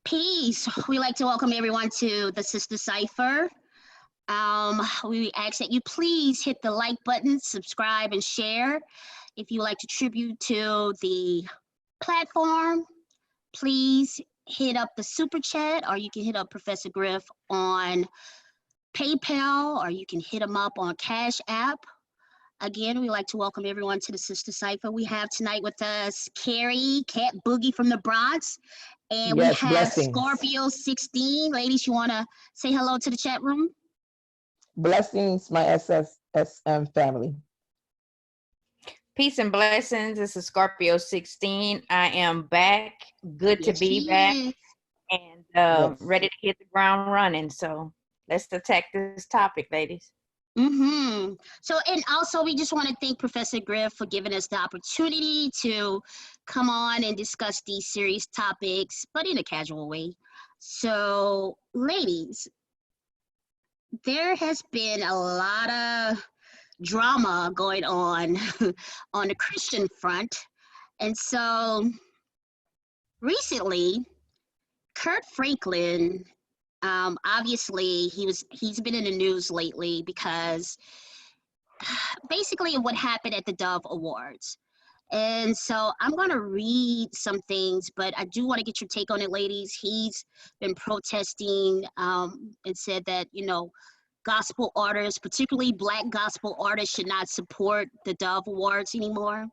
Peace. We'd like to welcome everyone to the Sista Cypha. We ask that you please hit the like button, subscribe, and share. If you would like to tribute to the platform, please hit up the super chat, or you can hit up Professor Griff on PayPal, or you can hit him up on Cash App. Again, we'd like to welcome everyone to the Sista Cypha. We have tonight with us Carrie, Cat Boogie from the Bronx, and yes, we have blessings. Scorpio 16. Ladies, you want to say hello to the chat room? Blessings, my SSSM family. Peace and blessings. This is Scorpio 16. I am back. Good Yes, to be she back is. and Yes. ready to hit the ground running. So let's attack this topic, ladies. So, and also we just want to thank Professor Griff for giving us the opportunity to come on and discuss these serious topics, but in a casual way. So, ladies, there has been a lot of drama going on on the Christian front. And so recently, Kirk Franklin, obviously he's been in the news lately because basically of what happened at the Dove Awards. And so I'm going to read some things, but I do want to get your take on it, ladies. He's been protesting and said that, you know, gospel artists, particularly Black gospel artists, should not support the Dove Awards anymore.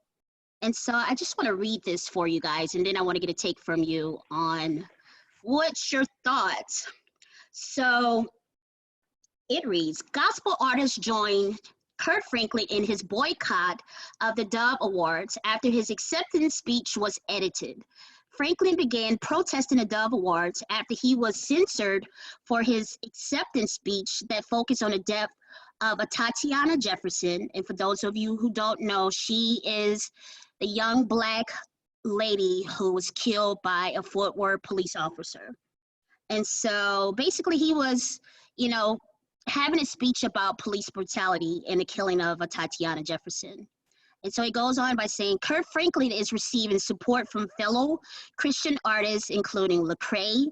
And so I just want to read this for you guys, and then I want to get a take from you on what's your thoughts. So it reads, gospel artists joined Kirk Franklin in his boycott of the Dove Awards after his acceptance speech was edited. Franklin began protesting the Dove Awards after he was censored for his acceptance speech that focused on the death of a Tatiana Jefferson. And for those of you who don't know, she is the young Black lady who was killed by a Fort Worth police officer. And so basically he was, you know, having a speech about police brutality and the killing of a Tatiana Jefferson. And so he goes on by saying, Kirk Franklin is receiving support from fellow Christian artists, including Lecrae,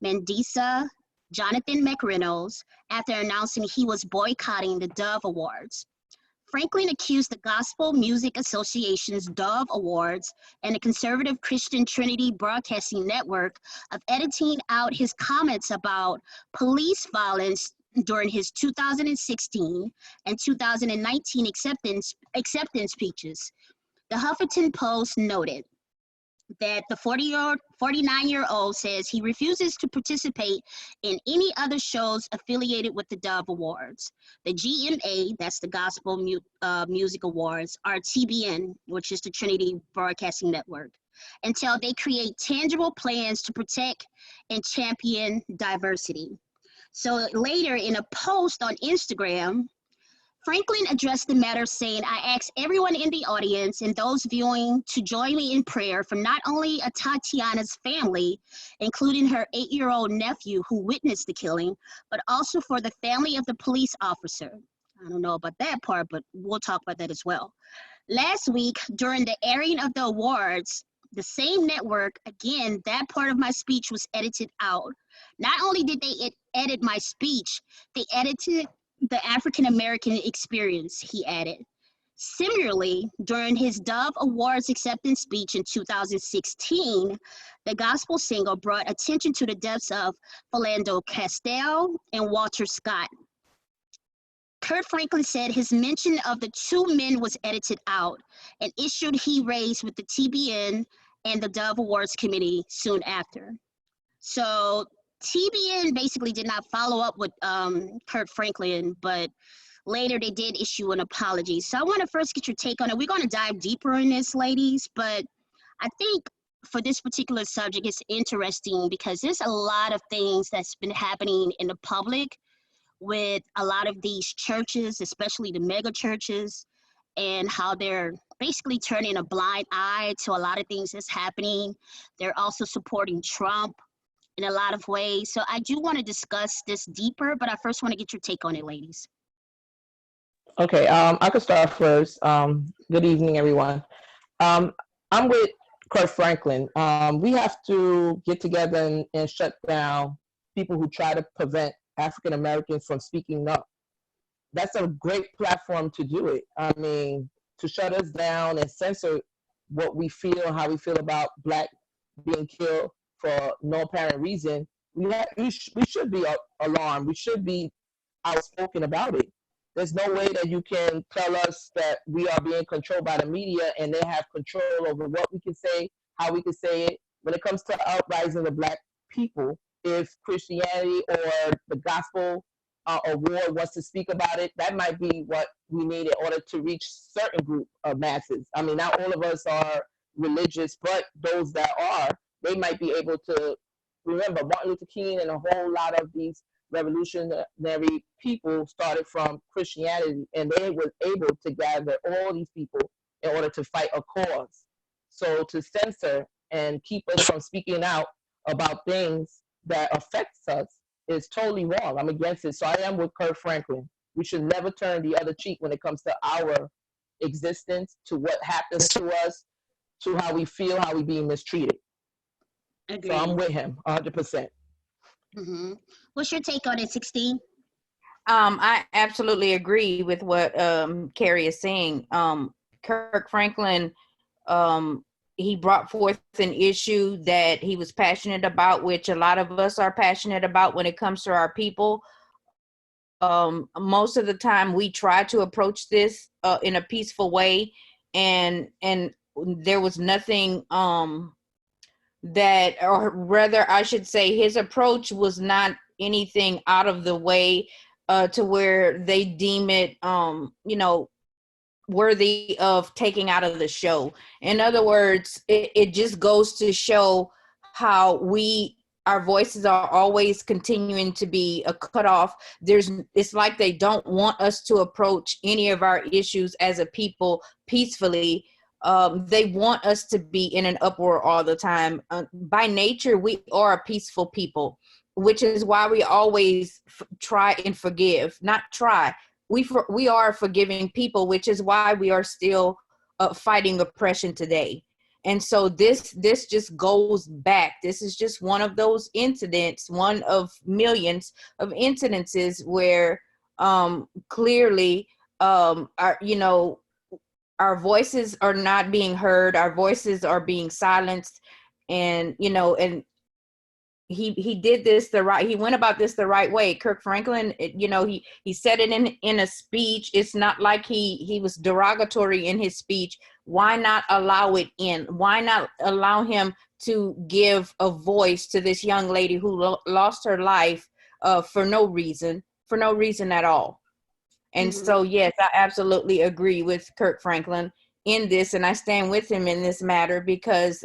Mandisa, Jonathan McReynolds, after announcing he was boycotting the Dove Awards. Franklin accused the Gospel Music Association's Dove Awards and the conservative Christian Trinity Broadcasting Network of editing out his comments about police violence during his 2016 and 2019 acceptance speeches. The Huffington Post noted that the 49-year-old says he refuses to participate in any other shows affiliated with the Dove Awards. The GMA, that's the Gospel Music Awards, are TBN, which is the Trinity Broadcasting Network, until they create tangible plans to protect and champion diversity. So later in a post on Instagram, Franklin addressed the matter saying, I ask everyone in the audience and those viewing to join me in prayer for not only Tatiana's family, including her 8-year-old nephew who witnessed the killing, but also for the family of the police officer. I don't know about that part, but we'll talk about that as well. Last week, during the airing of the awards, the same network, again, that part of my speech was edited out. Not only did they edit my speech, they edited the African-American experience, he added. Similarly, during his Dove Awards acceptance speech in 2016, the gospel singer brought attention to the deaths of Philando Castile and Walter Scott. Kirk Franklin said his mention of the two men was edited out, an issue he raised with the TBN and the Dove Awards committee soon after. So TBN basically did not follow up with Kirk Franklin, but later they did issue an apology. So I want to first get your take on it. We're going to dive deeper in this, ladies, but I think for this particular subject, it's interesting because there's a lot of things that's been happening in the public with a lot of these churches, especially the mega churches, and how they're basically turning a blind eye to a lot of things that's happening. They're also supporting Trump in a lot of ways. So I do want to discuss this deeper, but I first want to get your take on it, ladies. Okay, I could start first. Good evening, everyone. I'm with Kirk Franklin. We have to get together and shut down people who try to prevent African Americans from speaking up. That's a great platform to do it. I mean, to shut us down and censor what we feel, how we feel about Black being killed for no apparent reason. We should be alarmed. We should be outspoken about it. There's no way that you can tell us that we are being controlled by the media and they have control over what we can say, how we can say it. When it comes to uprising of Black people, if Christianity or the gospel award wants to speak about it, that might be what we need in order to reach certain group of masses. I mean, not all of us are religious, but those that are, they might be able to remember Martin Luther King and a whole lot of these revolutionary people started from Christianity, and they were able to gather all these people in order to fight a cause. So to censor and keep us from speaking out about things that affects us is totally wrong. I'm against it. So I am with Kirk Franklin. We should never turn the other cheek when it comes to our existence, to what happens to us, to how we feel, how we being mistreated. Agreed. So I'm with him 100%. Mm-hmm. What's your take on it, 16? I absolutely agree with what Carrie is saying. Kirk Franklin, he brought forth an issue that he was passionate about, which a lot of us are passionate about when it comes to our people. Most of the time we try to approach this in a peaceful way, and there was nothing that, or rather I should say, his approach was not anything out of the way to where they deem it worthy of taking out of the show. In other words, it just goes to show how our voices are always continuing to be cut off. It's like they don't want us to approach any of our issues as a people peacefully. They want us to be in an uproar all the time. By nature, we are a peaceful people, which is why we always try and forgive. Not try. We are a forgiving people, which is why we are still fighting oppression today. And so this just goes back. This is just one of those incidents, one of millions of incidences where clearly our voices are not being heard. Our voices are being silenced, and he did this he went about this the right way. Kirk Franklin, he said it in a speech. It's not like he was derogatory in his speech. Why not allow it in? Why not allow him to give a voice to this young lady who lost her life for no reason at all? And so, yes, I absolutely agree with Kirk Franklin in this, and I stand with him in this matter because,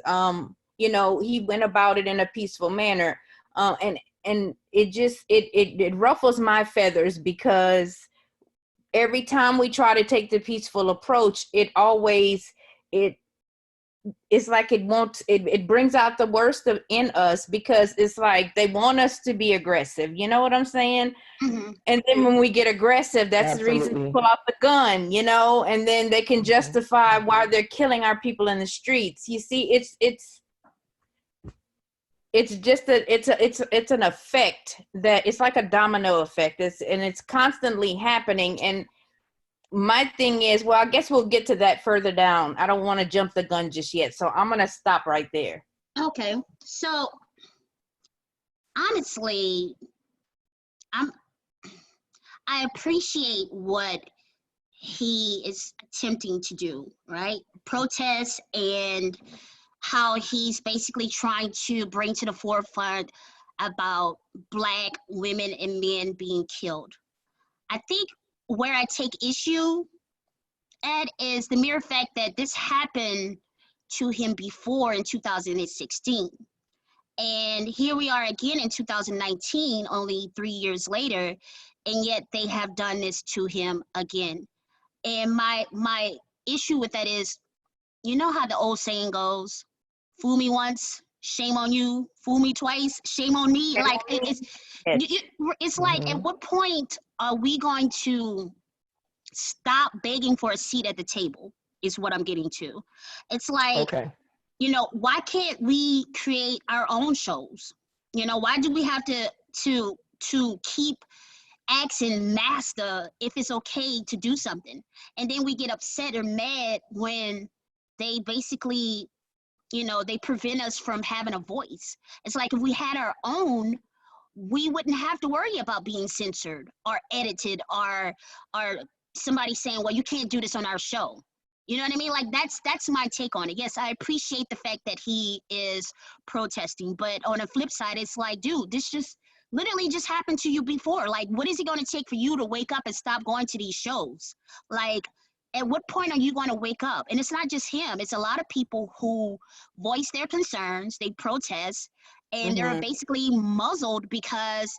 he went about it in a peaceful manner, and it ruffles my feathers because every time we try to take the peaceful approach, it's like it brings out the worst in us, because it's like they want us to be aggressive. You know what I'm saying? Mm-hmm. And then when we get aggressive, that's Absolutely. The reason to pull out the gun, and then they can justify why they're killing our people in the streets. You see, it's just it's an effect that it's like a domino effect. It's constantly happening. And my thing is, well, I guess we'll get to that further down. I don't want to jump the gun just yet, so I'm going to stop right there. Okay. So, honestly, I appreciate what he is attempting to do, right? Protest, and how he's basically trying to bring to the forefront about Black women and men being killed. I think where I take issue at is the mere fact that this happened to him before in 2016. And here we are again in 2019, only 3 years later, and yet they have done this to him again. And my issue with that is, you know how the old saying goes, fool me once, shame on you, fool me twice, shame on me. Like it's like, at what point are we going to stop begging for a seat at the table is what I'm getting to. It's like, you know, why can't we create our own shows? You know, why do we have to keep asking master if it's okay to do something, and then we get upset or mad when they basically, you know, they prevent us from having a voice. It's like if we had our own, we wouldn't have to worry about being censored or edited or somebody saying, well, you can't do this on our show. You know what I mean? Like that's my take on it. Yes, I appreciate the fact that he is protesting, but on the flip side, it's like, dude, this just literally just happened to you before. Like, what is it going to take for you to wake up and stop going to these shows? Like, at what point are you going to wake up? And it's not just him. It's a lot of people who voice their concerns, they protest, and they're basically muzzled because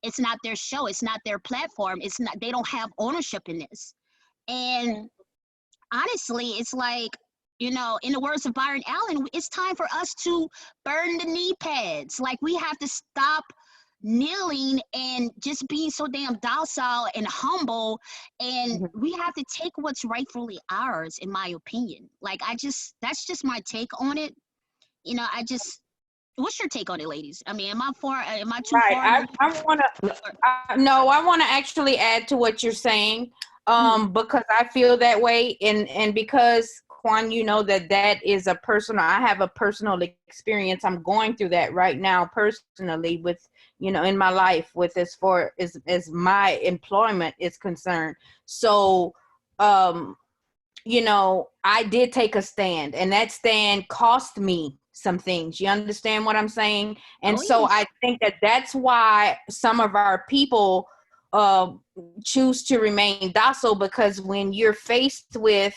it's not their show, it's not their platform, it's not, they don't have ownership in this. And honestly, it's like, you know, in the words of Byron Allen, it's time for us to burn the knee pads. Like, we have to stop kneeling and just being so damn docile and humble, and we have to take what's rightfully ours, in my opinion. Like, that's just my take on it. You know, what's your take on it, ladies? I mean, am I too far? I want to actually add to what you're saying, because I feel that way, and because Quan, you know, that is I have a personal experience. I'm going through that right now personally with, you know, in my life with as far as my employment is concerned. So, you know, I did take a stand, and that stand cost me some things. You understand what I'm saying? And so I think that's why some of our people choose to remain docile, because when you're faced with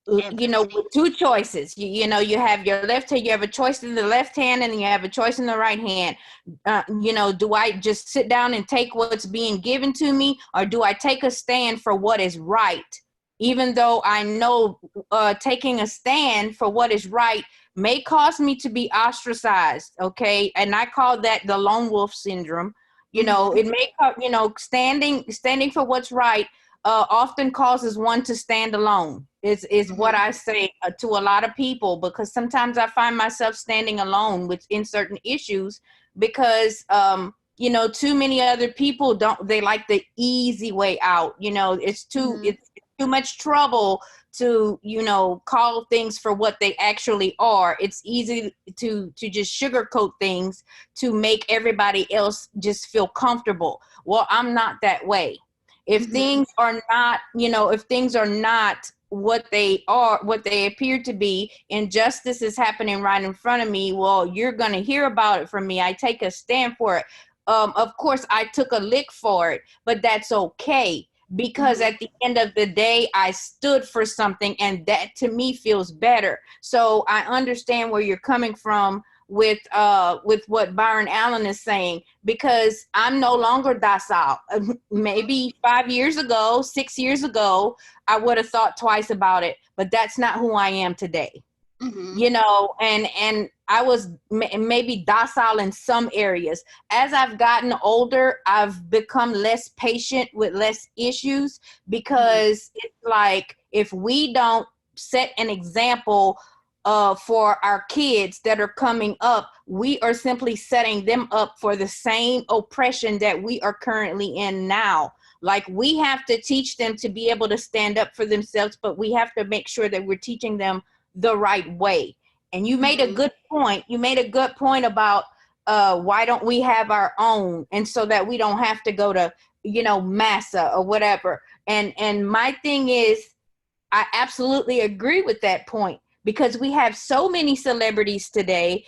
you know, with two choices, you know, you have your left hand, you have a choice in the left hand, and you have a choice in the right hand. You know, do I just sit down and take what's being given to me, or do I take a stand for what is right? Even though I know taking a stand for what is right may cause me to be ostracized, okay? And I call that the lone wolf syndrome. You know, it may, you know, standing for what's right often causes one to stand alone, is what I say to a lot of people, because sometimes I find myself standing alone in certain issues because, you know, too many other people they like the easy way out. You know, it's too much trouble to, you know, call things for what they actually are. It's easy to just sugarcoat things to make everybody else just feel comfortable. Well, I'm not that way. If things are not, you know, if things are not what they are, what they appear to be, injustice is happening right in front of me, well, you're going to hear about it from me. I take a stand for it. Of course, I took a lick for it, but that's okay, because at the end of the day, I stood for something, and that to me feels better. So I understand where you're coming from with what Byron Allen is saying, because I'm no longer docile. Maybe 5 years ago, 6 years ago, I would have thought twice about it, but that's not who I am today. You know, and I was maybe docile in some areas. As I've gotten older, I've become less patient with less issues, because it's like, if we don't set an example for our kids that are coming up, we are simply setting them up for the same oppression that we are currently in now. Like, we have to teach them to be able to stand up for themselves, but we have to make sure that we're teaching them the right way. And you made a good point. You made a good point about why don't we have our own, and so that we don't have to go to, you know, massa or whatever. And my thing is, I absolutely agree with that point, because we have so many celebrities today.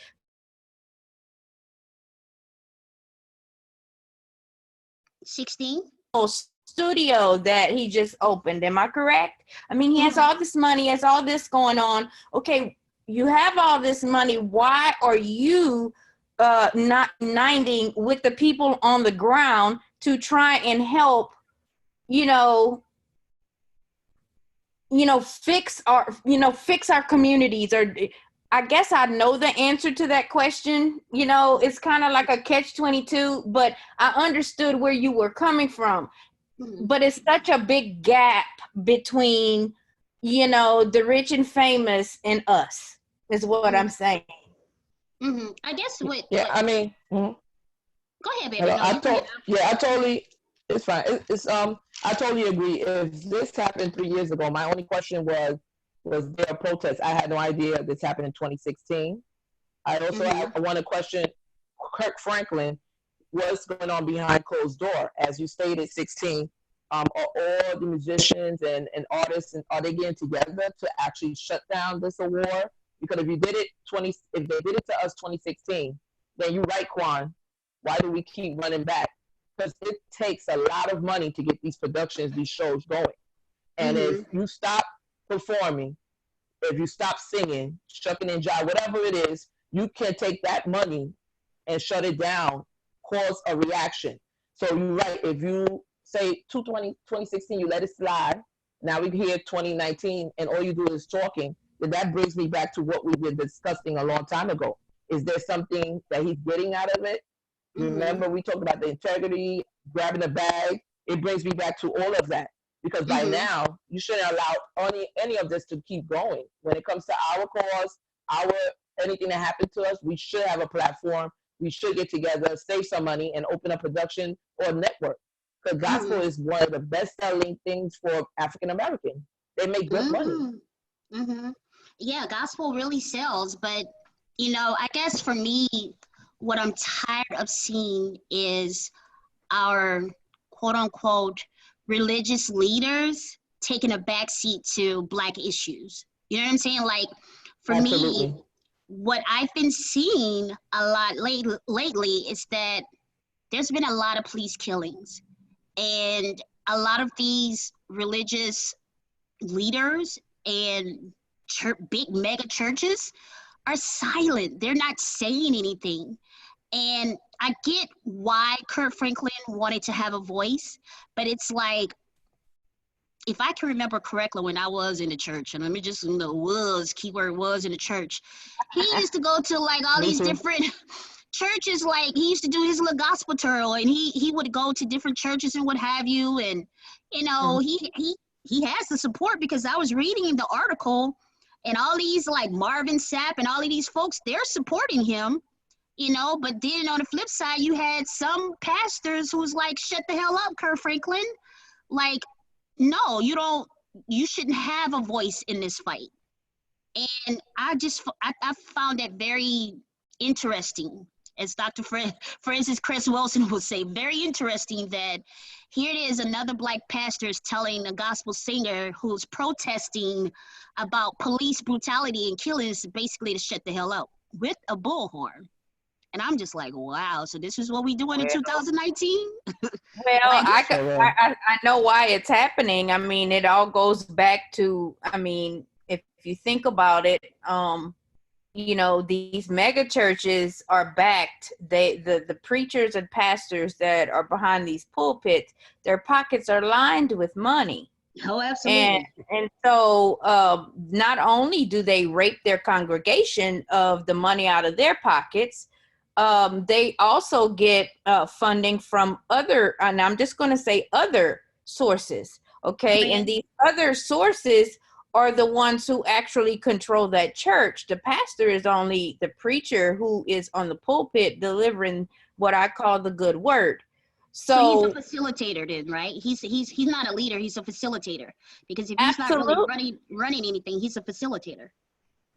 Studio that he just opened. Am I correct? I mean, he has all this money, has all this going on. Okay, you have all this money. Why are you not uniting with the people on the ground to try and help, you know, fix our communities? Or I guess I know the answer to that question. You know, it's kind of like a catch-22, but I understood where you were coming from. But it's such a big gap between you know, the rich and famous and us is what I'm saying. I guess what, Yeah, I mean, go ahead, baby. hello, No, you go ahead. I totally, it's fine. I totally agree. If this happened 3 years ago, my only question was there a protest? I had no idea this happened in 2016. I also I want to question Kirk Franklin. What's going on behind closed door? As you stated, 16. Are all the musicians and artists, and are they getting together to actually shut down this award? Because if they did it to us 2016, then you're right, Quan. Why do we keep running back? Because it takes a lot of money to get these productions, these shows going. And if you stop performing, if you stop singing, shucking and jive, whatever it is, you can take that money and shut it down, cause a reaction. So you're right. If you say 2016, you let it slide. Now we're here 2019, and all you do is talking. Then that brings me back to what we were discussing a long time ago. Is there something that he's getting out of it? Remember, we talked about the integrity, grabbing the bag. It brings me back to all of that. Because by now, you shouldn't allow any of this to keep going. When it comes to our cause, anything that happened to us, we should have a platform. We should get together, save some money, and open a production or network. Because gospel is one of the best-selling things for African Americans. They make good money. Yeah, gospel really sells. But, you know, I guess for me, what I'm tired of seeing is our quote-unquote religious leaders taking a backseat to Black issues. You know what I'm saying? Like, for me, what I've been seeing a lot lately is that there's been a lot of police killings. And a lot of these religious leaders and big mega churches are silent. They're not saying anything. And I get why Kirk Franklin wanted to have a voice, but it's like, if I can remember correctly, when I was in the church, and let me just, keyword was in the church, he used to go to like all these different churches. Like, he used to do his little gospel tour, and he would go to different churches and what have you. And, you know, he has the support, because I was reading the article, and all these like Marvin Sapp and all of these folks, they're supporting him, you know. But then on the flip side, you had some pastors who was like, shut the hell up, Kirk Franklin. Like, no, you shouldn't have a voice in this fight. And I found that very interesting, as Dr. Francis Chris Wilson would say, very interesting that here it is, another Black pastor is telling a gospel singer who's protesting about police brutality and killings basically to shut the hell up with a bullhorn. And I'm just like, wow, so this is what we doing in 2019? Well, I know why it's happening. I mean, it all goes back to, I mean, if you think about it, you know, these mega churches are backed. The preachers and pastors that are behind these pulpits, their pockets are lined with money. Oh, absolutely. And so not only do they rape their congregation of the money out of their pockets, they also get funding from other, and I'm just going to say other sources, okay? Right. And these other sources are the ones who actually control that church. The pastor is only the preacher who is on the pulpit delivering what I call the good word. So he's a facilitator then, right? He's not a leader, he's a facilitator. Because if he's not really running anything, he's a facilitator.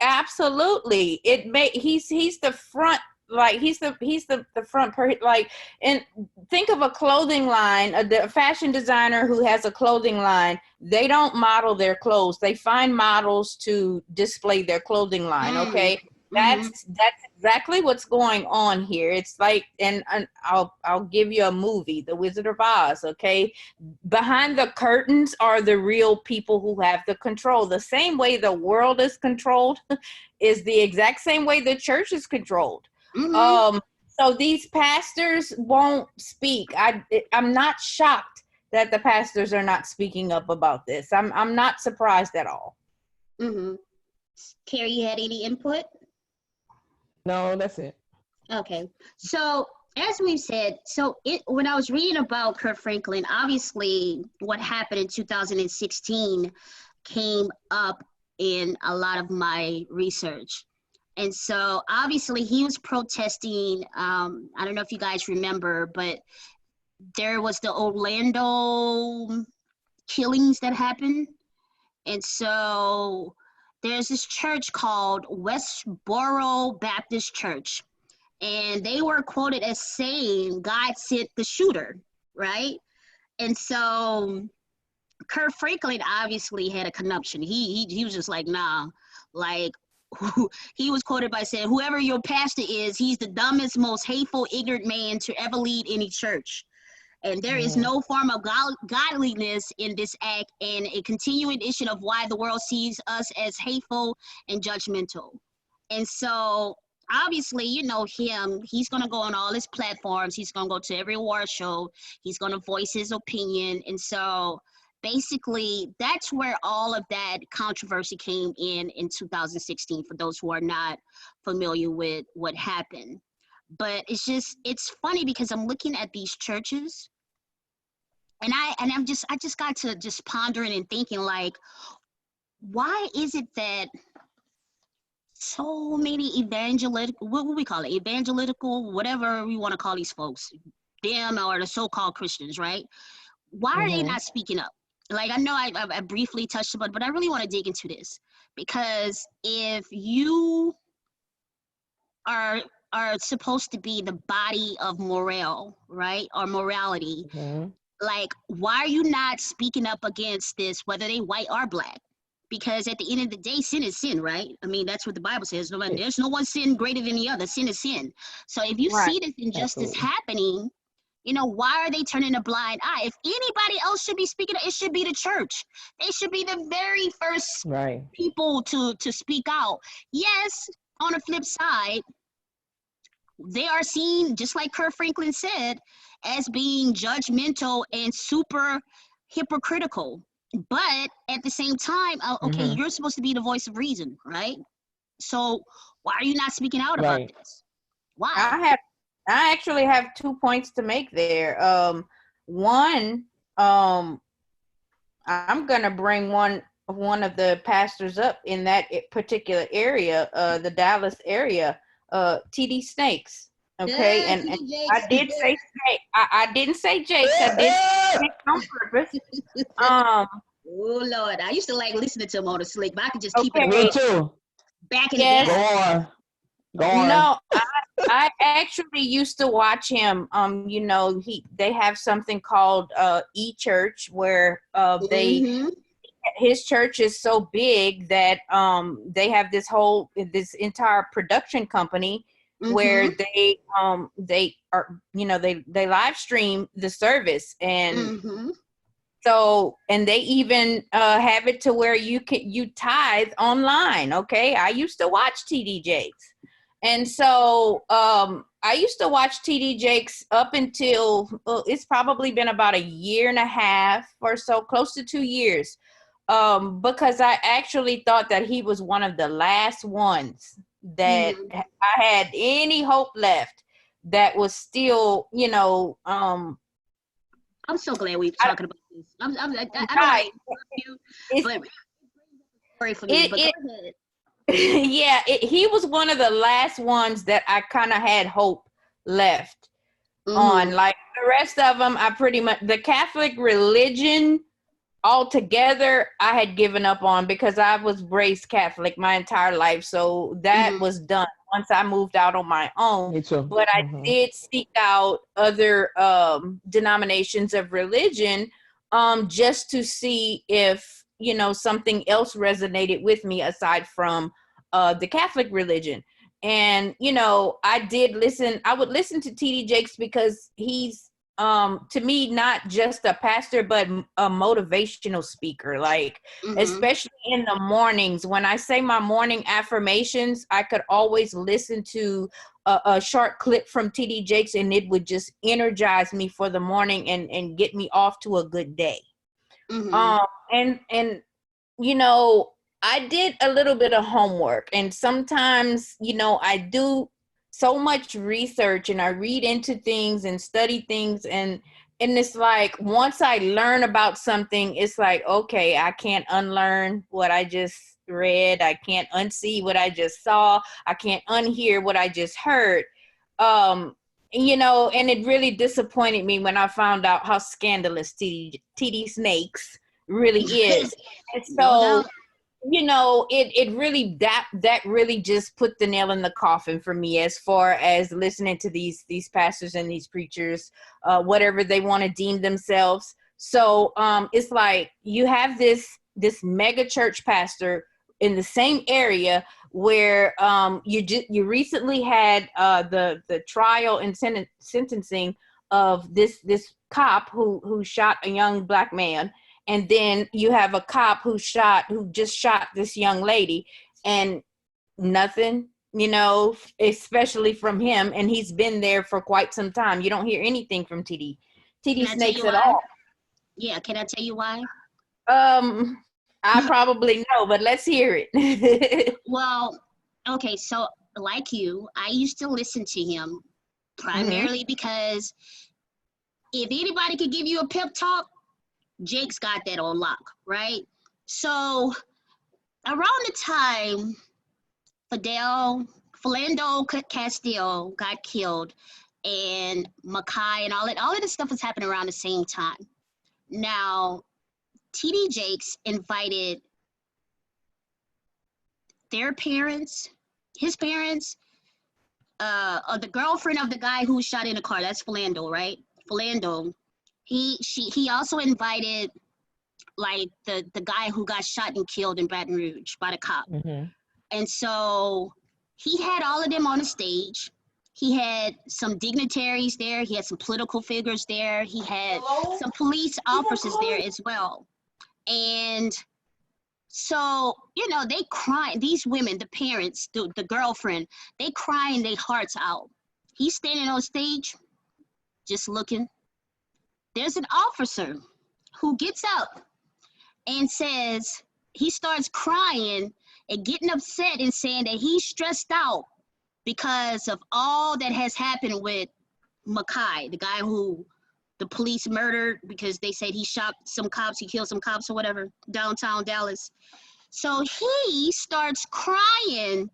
Absolutely. He's the front, like he's the front like, and think of a clothing line, a fashion designer who has a clothing line. They don't model their clothes. They find models to display their clothing line. Okay. That's exactly what's going on here. It's like, and I'll give you a movie, The Wizard of Oz. Okay. Behind the curtains are the real people who have the control. The same way the world is controlled is the exact same way the church is controlled. So these pastors won't speak. I'm not shocked that the pastors are not speaking up about this. I'm not surprised at all. Carrie, you had any input? No, that's it. Okay. So as we've said, when I was reading about Kirk Franklin, obviously what happened in 2016, came up in a lot of my research. And so obviously he was protesting, I don't know if you guys remember, but there was the Orlando killings that happened. And so there's this church called Westboro Baptist Church. And they were quoted as saying God sent the shooter, right? And so Kirk Franklin obviously had a conniption. He was just like, nah, like, he was quoted by saying, whoever your pastor is, he's the dumbest, most hateful, ignorant man to ever lead any church. And there is no form of godliness in this act, and a continuation of why the world sees us as hateful and judgmental. And so obviously, you know him, he's going to go on all his platforms. He's going to go to every award show. He's going to voice his opinion. And so basically, that's where all of that controversy came in 2016, for those who are not familiar with what happened. But it's funny because I'm looking at these churches, and I just got to just pondering and thinking, like, why is it that so many evangelical, what would we call it? Evangelical, whatever we want to call these folks, them or the so-called Christians, right? Why are they not speaking up? Like, I know I briefly touched upon it, but I really want to dig into this, because if you are supposed to be the body of morale, right, or morality, like, why are you not speaking up against this, whether they white or black? Because at the end of the day, sin is sin, right? I mean, that's what the Bible says. There's no one sin greater than the other. Sin is sin. So if you see this injustice happening, you know, why are they turning a blind eye? If anybody else should be speaking, it should be the church. They should be the very first people to speak out. Yes, on the flip side, they are seen, just like Kirk Franklin said, as being judgmental and super hypocritical. But at the same time, okay, you're supposed to be the voice of reason, right? So why are you not speaking out about this? Why? I actually have 2 points to make there. One, I'm gonna bring one of the pastors up in that particular area, the Dallas area, TD Snakes. Okay, yeah, and I did say Snake. I didn't say Jakes. I did say Snakes on purpose. Oh Lord, I used to like listening to him on the slick, but I could just keep it. Me too. Back in the day. Go on. No, I actually used to watch him. You know, they have something called E-Church, where his church is so big that they have this entire production company where they are, you know, they live stream the service, and so, and they even have it to where you tithe online. Okay, I used to watch TD Jakes. And so I used to watch TD Jakes up until it's probably been about 1.5 years or so, close to 2 years, because I actually thought that he was one of the last ones that I had any hope left that was still, you know. I'm so glad we're talking about this. I don't like you, but sorry for me. But go ahead. Yeah, he was one of the last ones that I kind of had hope left on. Like the rest of them, I pretty much, the Catholic religion altogether, I had given up on, because I was raised Catholic my entire life. So that was done once I moved out on my own. Me too. But I did seek out other denominations of religion just to see if, you know, something else resonated with me aside from the Catholic religion. And, you know, I would listen to TD Jakes because he's, to me, not just a pastor, but a motivational speaker, like, especially in the mornings. When I say my morning affirmations, I could always listen to a short clip from TD Jakes, and it would just energize me for the morning and get me off to a good day. And you know, I did a little bit of homework, and sometimes, you know, I do so much research and I read into things and study things, and and it's like, once I learn about something, it's like, okay, I can't unlearn what I just read. I can't unsee what I just saw. I can't unhear what I just heard. You know, and it really disappointed me when I found out how scandalous TD Snakes really is. And No so, doubt. you know, it really, that really just put the nail in the coffin for me, as far as listening to these pastors and these preachers, whatever they want to deem themselves. So it's like, you have this mega church pastor in the same area where you recently had the trial and sentencing of this cop who shot a young black man. And then you have a cop who just shot this young lady, and nothing, you know, especially from him. And he's been there for quite some time. You don't hear anything from TD Can I tell Snakes you at why? all. Yeah, can I tell you why? I probably know, but let's hear it. Well, okay, so like you, I used to listen to him primarily because if anybody could give you a pep talk, Jake's got that on lock, right? So around the time Philando Castile got killed, and Mackay and all of this stuff was happening around the same time. Now, TD Jakes invited their parents, his parents, the girlfriend of the guy who was shot in the car. That's Philando, right? Philando. He also invited like the guy who got shot and killed in Baton Rouge by the cop. And so he had all of them on the stage. He had some dignitaries there. He had some political figures there. He had some police officers there as well. And so, you know, they cry. These women, the parents, the girlfriend, they crying their hearts out. He's standing on stage, just looking. There's an officer who gets up and says, he starts crying and getting upset and saying that he's stressed out because of all that has happened with Mackay, the guy who the police murdered because they said he shot some cops, he killed some cops or whatever, downtown Dallas. So he starts crying,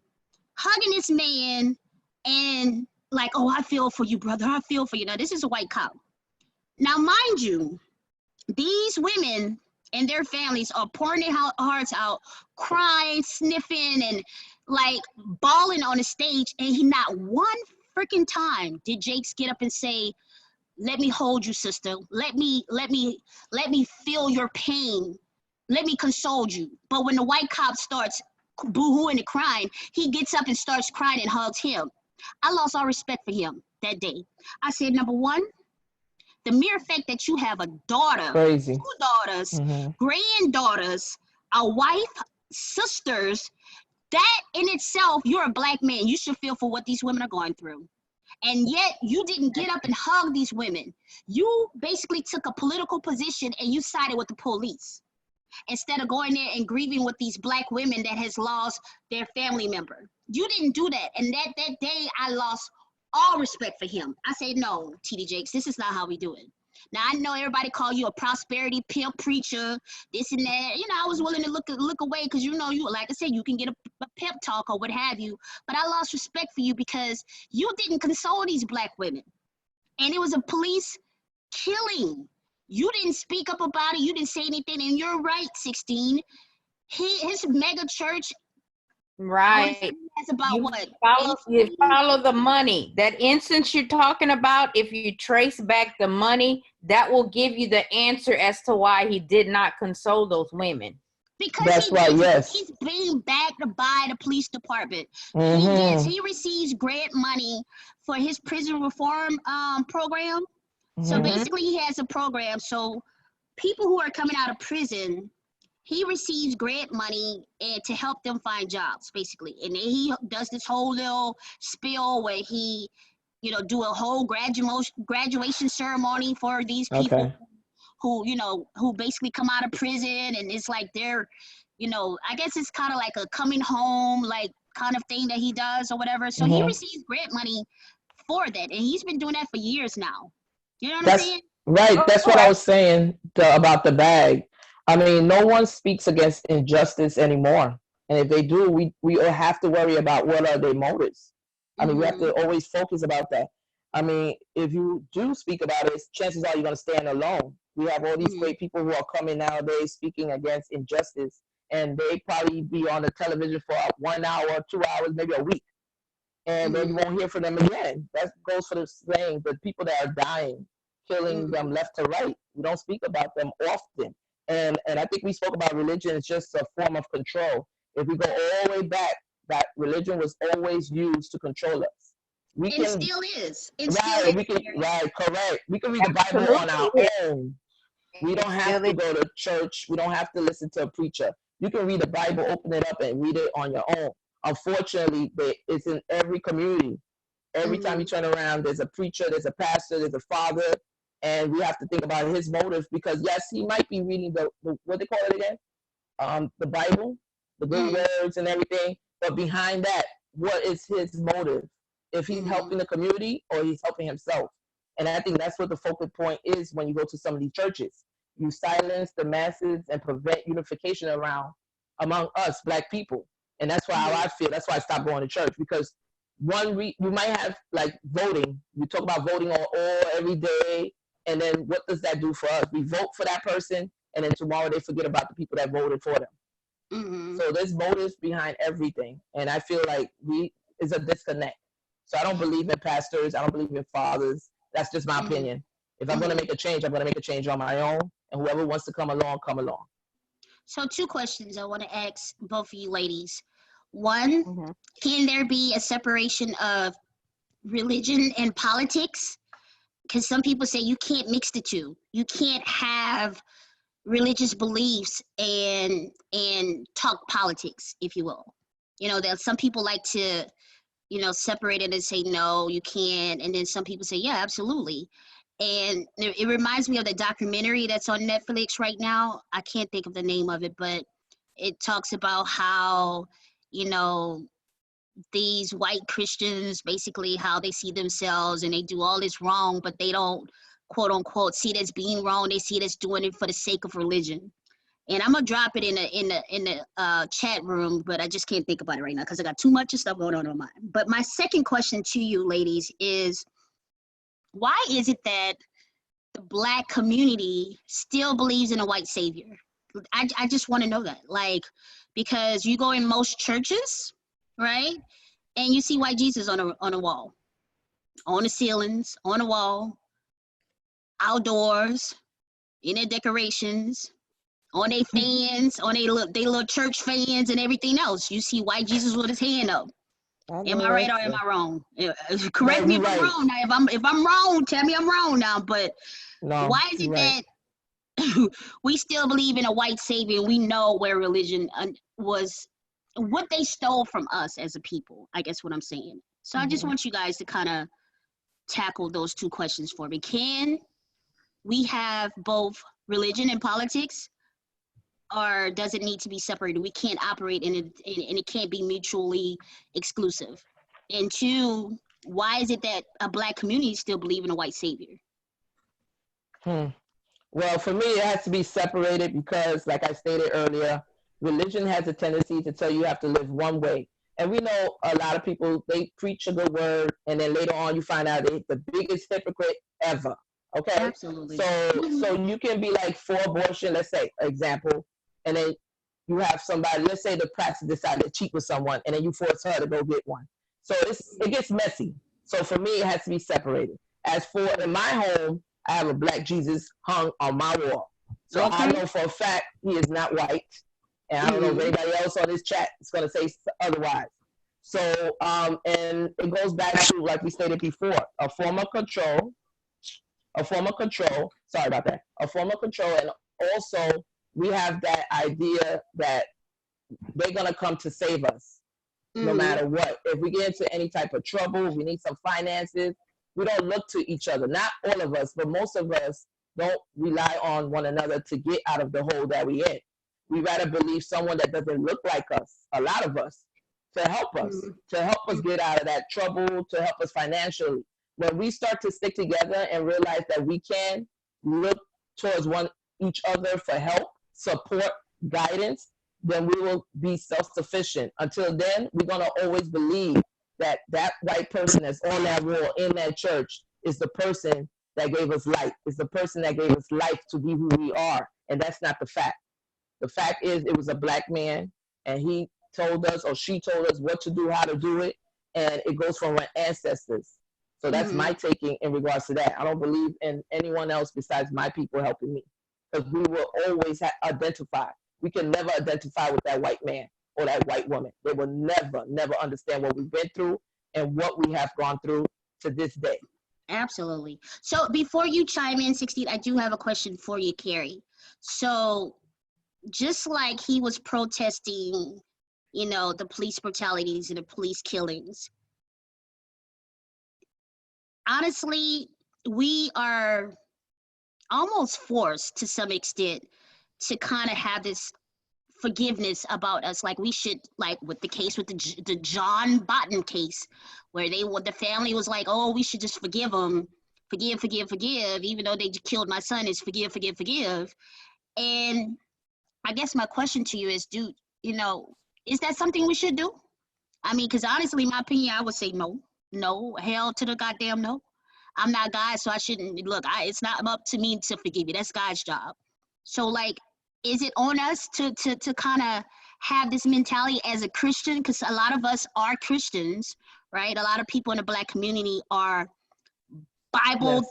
hugging this man, and like, oh, I feel for you, brother. I feel for you. Now, this is a white cop. Now, mind you, these women and their families are pouring their hearts out, crying, sniffing, and like bawling on the stage. And he not one freaking time did Jakes get up and say, "Let me hold you, sister. Let me feel your pain. Let me console you." But when the white cop starts boo-hooing and crying, he gets up and starts crying and hugs him. I lost all respect for him that day. I said, number one, the mere fact that you have a daughter, Crazy. 2 daughters, granddaughters, a wife, sisters, that in itself, you're a black man. You should feel for what these women are going through. And yet you didn't get up and hug these women. You basically took a political position and you sided with the police instead of going there and grieving with these black women that has lost their family member. You didn't do that. And that day I lost all respect for him. I said, no, TD Jakes, this is not how we do it. Now, I know everybody call you a prosperity pimp preacher, this and that. You know, I was willing to look away because, you know, you, like I said, you can get a pep talk or what have you. But I lost respect for you because you didn't console these black women. And it was a police killing. You didn't speak up about it. You didn't say anything. And you're right, 16. His mega church. Right. That's about You what? You follow the money. That instance you're talking about, if you trace back the money, that will give you the answer as to why he did not console those women. Because that's why, yes, he's being backed by the police department. He receives grant money for his prison reform program. So basically he has a program. So people who are coming out of prison, he receives grant money and to help them find jobs, basically. And then he does this whole little spiel where he, you know, do a whole graduation ceremony for these people who, you know, who basically come out of prison. And it's like they're, you know, I guess it's kind of like a coming home, like kind of thing that he does or whatever. So he receives grant money for that. And he's been doing that for years now. You know what I'm saying? Right, that's Oh, what I was saying about the bag. I mean, no one speaks against injustice anymore, and if they do, we all have to worry about what are their motives. I mean, we have to Mm-hmm. always focus about that. I mean, if you do speak about it, chances are you're going to stand alone. We have all these Mm-hmm. great people who are coming nowadays speaking against injustice, and they probably be on the television for 1 hour, 2 hours, maybe a week, and then you Mm-hmm. won't hear from them again. That goes for the saying, the people that are dying, killing Mm-hmm. them left to right. We don't speak about them often. And I think we spoke about religion is just a form of control. If we go all the way back, that religion was always used to control us. We And can, still is. And still right, is, we can, Mary. right, correct. We can read the Bible on absolutely. our Yeah. own. We It don't have still to is. go to church. We don't have to listen to a preacher. You can read the Bible, open it up, and read it on your own. Unfortunately, it's in every community. Every time Mm-hmm. you turn around, there's a preacher, there's a pastor, there's a father, and we have to think about his motive because yes, he might be reading the what they call it again, the Bible, the good Mm-hmm. words and everything, but behind that, what is his motive? If he's Mm-hmm. helping the community or he's helping himself, and I think that's what the focal point is when you go to some of these churches. You silence the masses and prevent unification around among us black people, and that's why how Mm-hmm. I feel. That's why I stopped going to church because you might have like voting. We talk about voting on all every day, and then what does that do for us? We vote for that person, and then tomorrow they forget about the people that voted for them. Mm-hmm. So there's motives behind everything, and I feel like we is a disconnect. So I don't believe in pastors. I don't believe in fathers. That's just my Mm-hmm. opinion. If I'm gonna Mm-hmm. make a change, I'm gonna make a change on my own, and whoever wants to come along, come along. So, two questions I want to ask both of you ladies. One, Mhm. can there be a separation of religion and politics? Because some people say you can't mix the two. You can't have religious beliefs and talk politics, if you will. You know, that some people like to, separate it and say no, you can't, and then some people say yeah, absolutely. And it reminds me of the documentary that's on Netflix right now. I can't think of the name of it, but it talks about how, you know, these white Christians, basically how they see themselves and they do all this wrong, but they don't, quote unquote, see it as being wrong. They see it as doing it for the sake of religion. And I'm gonna drop it in the chat room, but I just can't think about it right now because I got too much stuff going on my mind. But my second question to you, ladies, is why is it that the Black community still believes in a white savior? I just want to know that, like, because you go in most churches, right, and you see white Jesus on a wall, on the ceilings, on the wall, outdoors, in their decorations, on their fans, on their little church fans and everything else. You see white Jesus with his hand up. I Am know I right or that's am I wrong? no, Correct me you're if I'm right. wrong. Now, if I'm wrong, tell me I'm wrong now. But No, why is you're it right. that we still believe in a white savior and we know where religion was, what they stole from us as a people? I guess what I'm saying. So I just Mhm. want you guys to kind of tackle those two questions for me. Can we have both religion and politics, or does it need to be separated? We can't operate in it, and it can't be mutually exclusive. And two, why is it that a Black community still believe in a white savior? Hmm. Well, for me, it has to be separated because, like I stated earlier, religion has a tendency to tell you have to live one way. And we know a lot of people, they preach a good word, and then later on you find out they're the biggest hypocrite ever. Okay? Absolutely. So you can be like for abortion, let's say, example, and then you have somebody, let's say the pastor decided to cheat with someone, and then you force her to go get one. So it gets messy. So for me, it has to be separated. As for in my home, I have a black Jesus hung on my wall. So I Okay. know for a fact he is not white. And I don't know if Mm-hmm. anybody else on this chat is going to say otherwise. So, and it goes back to, like we stated before, a form of control, sorry about that, a form of control. And also, we have that idea that they're going to come to save us no Mm-hmm. matter what. If we get into any type of trouble, we need some finances, we don't look to each other. Not all of us, but most of us don't rely on one another to get out of the hole that we in. We rather believe someone that doesn't look like us, a lot of us, to help us get out of that trouble, to help us financially. When we start to stick together and realize that we can, look towards each other for help, support, guidance, then we will be self-sufficient. Until then, we're going to always believe that that white person that's on that wall in that church is the person that gave us life, is the person that gave us life to be who we are. And that's not the fact. The fact is it was a black man, and he told us, or she told us what to do, how to do it, and it goes from our ancestors. So that's my taking in regards to that. I don't believe in anyone else besides my people helping me, because we will always identify. We can never identify with that white man or that white woman. They will never, never understand what we've been through and what we have gone through to this day. Absolutely. So before you chime in, 16, I do have a question for you, Carrie. So just like he was protesting, you know, the police brutalities and the police killings, honestly, we are almost forced to some extent to kind of have this forgiveness about us. Like we should, like with the case with the John Botton case, where the family was like, oh, we should just forgive them, forgive, even though they killed my son, is forgive. And I guess my question to you is, is that something we should do? I mean, because honestly, my opinion, I would say no, hell to the goddamn no. I'm not God, so I shouldn't, it's not up to me to forgive you. That's God's job. So like, is it on us to kind of have this mentality as a Christian? Because a lot of us are Christians, right? A lot of people in the Black community are Bible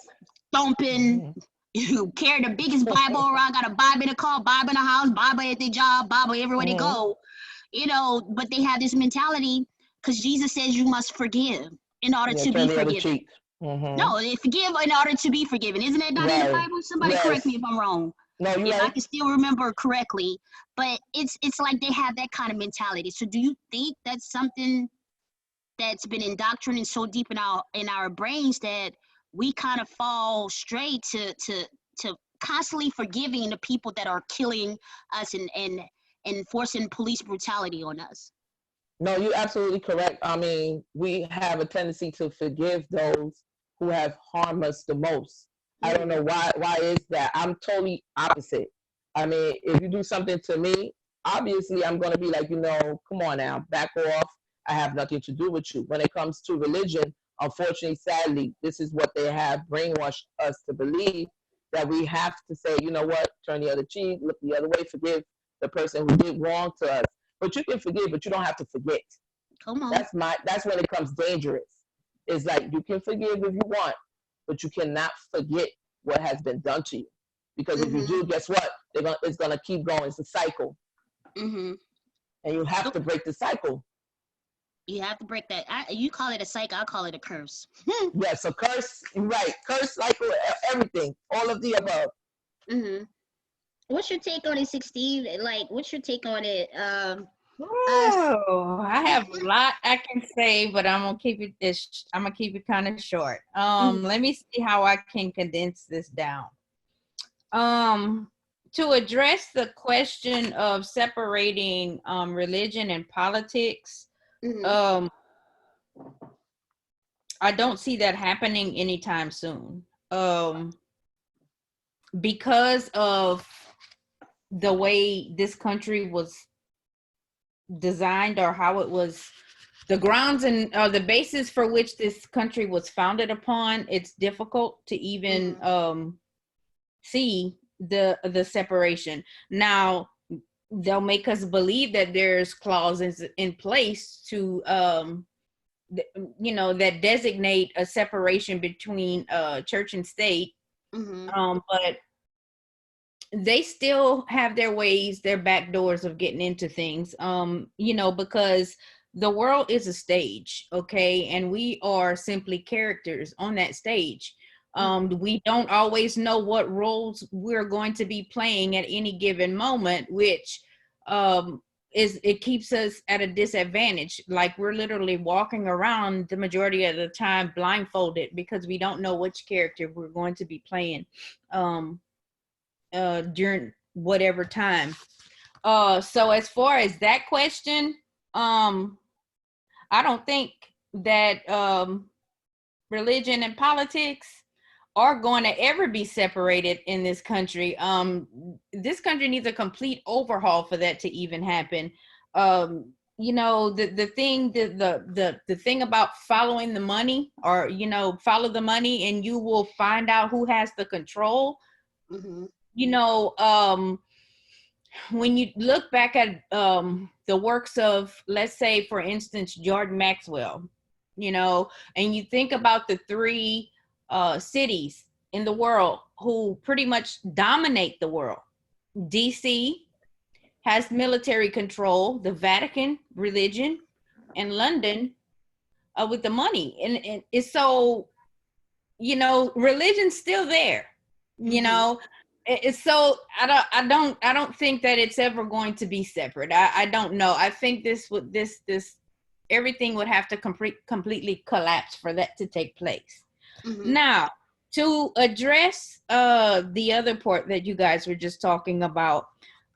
thumping, you carry the biggest Bible around, got a Bible in the car, Bible in the house, Bible at their job, Bible everywhere they go, but they have this mentality because Jesus says you must forgive in order to be forgiven. No, forgive in order to be forgiven. Isn't that not in the Bible? Somebody correct me if I'm wrong. No, you're if right. I can still remember correctly, but it's like they have that kind of mentality. So do you think that's something that's been indoctrinated so deep in our brains that we kind of fall straight to constantly forgiving the people that are killing us and enforcing police brutality on us? No, you're absolutely correct. I mean, we have a tendency to forgive those who have harmed us the most. I don't know why is that. I'm totally opposite. I mean, if you do something to me, obviously I'm going to be like, come on now, back off. I have nothing to do with you. When it comes to religion, unfortunately, sadly, this is what they have brainwashed us to believe, that we have to say, you know what, turn the other cheek, look the other way, forgive the person who did wrong to us. But you can forgive, but you don't have to forget. Come on. That's when it becomes dangerous. It's like you can forgive if you want, but you cannot forget what has been done to you. Because if you do, guess what? It's going to keep going. It's a cycle. And you have to break the cycle. You have to break that. You call it a cycle, I call it a curse. Yes, a curse. Right. Curse, cycle, everything. All of the above. What's your take on it, 16? Like, what's your take on it? I have a lot I can say, but I'm gonna keep it kind of short. Let me see how I can condense this down. To address the question of separating religion and politics, I don't see that happening anytime soon. Because of the way this country was designed, or how it was, the grounds and the basis for which this country was founded upon, it's difficult to even see the separation. Now they'll make us believe that there's clauses in place to that designate a separation between church and state. But they still have their ways, their back doors of getting into things, because the world is a stage, okay? And we are simply characters on that stage. We don't always know what roles we're going to be playing at any given moment, which it keeps us at a disadvantage. Like, we're literally walking around the majority of the time blindfolded because we don't know which character we're going to be playing during whatever time. So as far as that question, I don't think that religion and politics are going to ever be separated in this country. This country needs a complete overhaul for that to even happen. You know, the thing about following the money, or, you know, follow the money and you will find out who has the control. Mm-hmm. You know, when you look back at the works of, let's say, for instance, Jordan Maxwell, you know, and you think about the three cities in the world who pretty much dominate the world. DC has military control, the Vatican, religion, and London with the money. And it's so, you know, religion's still there, you know. It's so I don't think that it's ever going to be separate. I don't know. I think this everything would have to completely collapse for that to take place. Now, to address the other part that you guys were just talking about,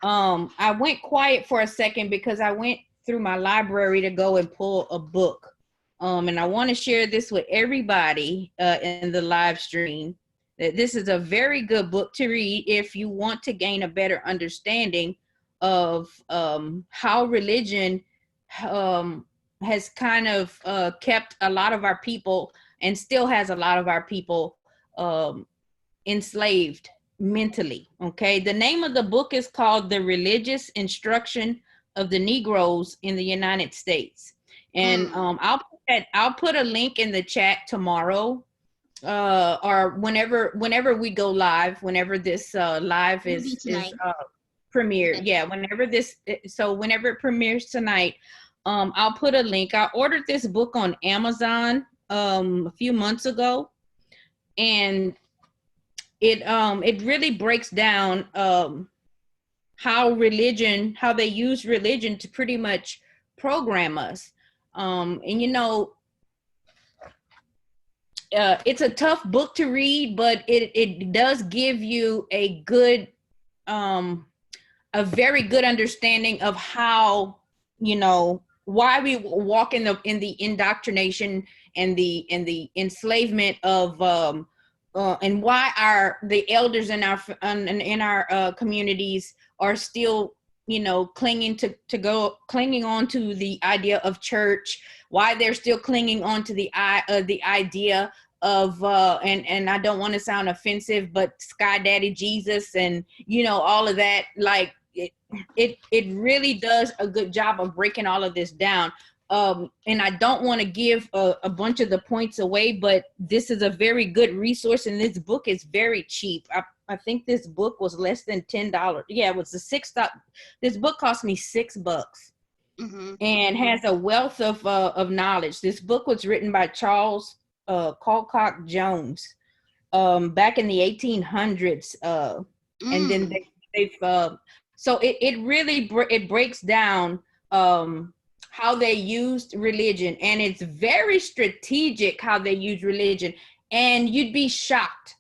I went quiet for a second because I went through my library to go and pull a book. And I want to share this with everybody in the live stream. That this is a very good book to read if you want to gain a better understanding of how religion has kind of kept a lot of our people, and still has a lot of our people enslaved mentally. Okay, the name of the book is called The Religious Instruction of the Negroes in the United States. And I'll put a link in the chat tomorrow, or whenever we go live, whenever this live is premiered. Yeah, whenever it premieres tonight, I'll put a link. I ordered this book on Amazon a few months ago, and it really breaks down how they use religion to pretty much program us. And you know, it's a tough book to read, but it does give you a very good understanding of how, you know, why we walk in the indoctrination and the enslavement of and why the elders in our communities are still, you know, clinging on to the idea of church, why they're still clinging on to the idea of and I don't want to sound offensive, but Sky Daddy Jesus, and, you know, all of that. Like it really does a good job of breaking all of this down. And I don't want to give a bunch of the points away, but this is a very good resource, and this book is very cheap. I think this book was less than $10. Yeah, it was this book cost me $6, and has a wealth of knowledge. This book was written by Charles Colcock Jones back in the 1800s, and then they've so it really breaks down how they used religion, and it's very strategic how they use religion, and you'd be shocked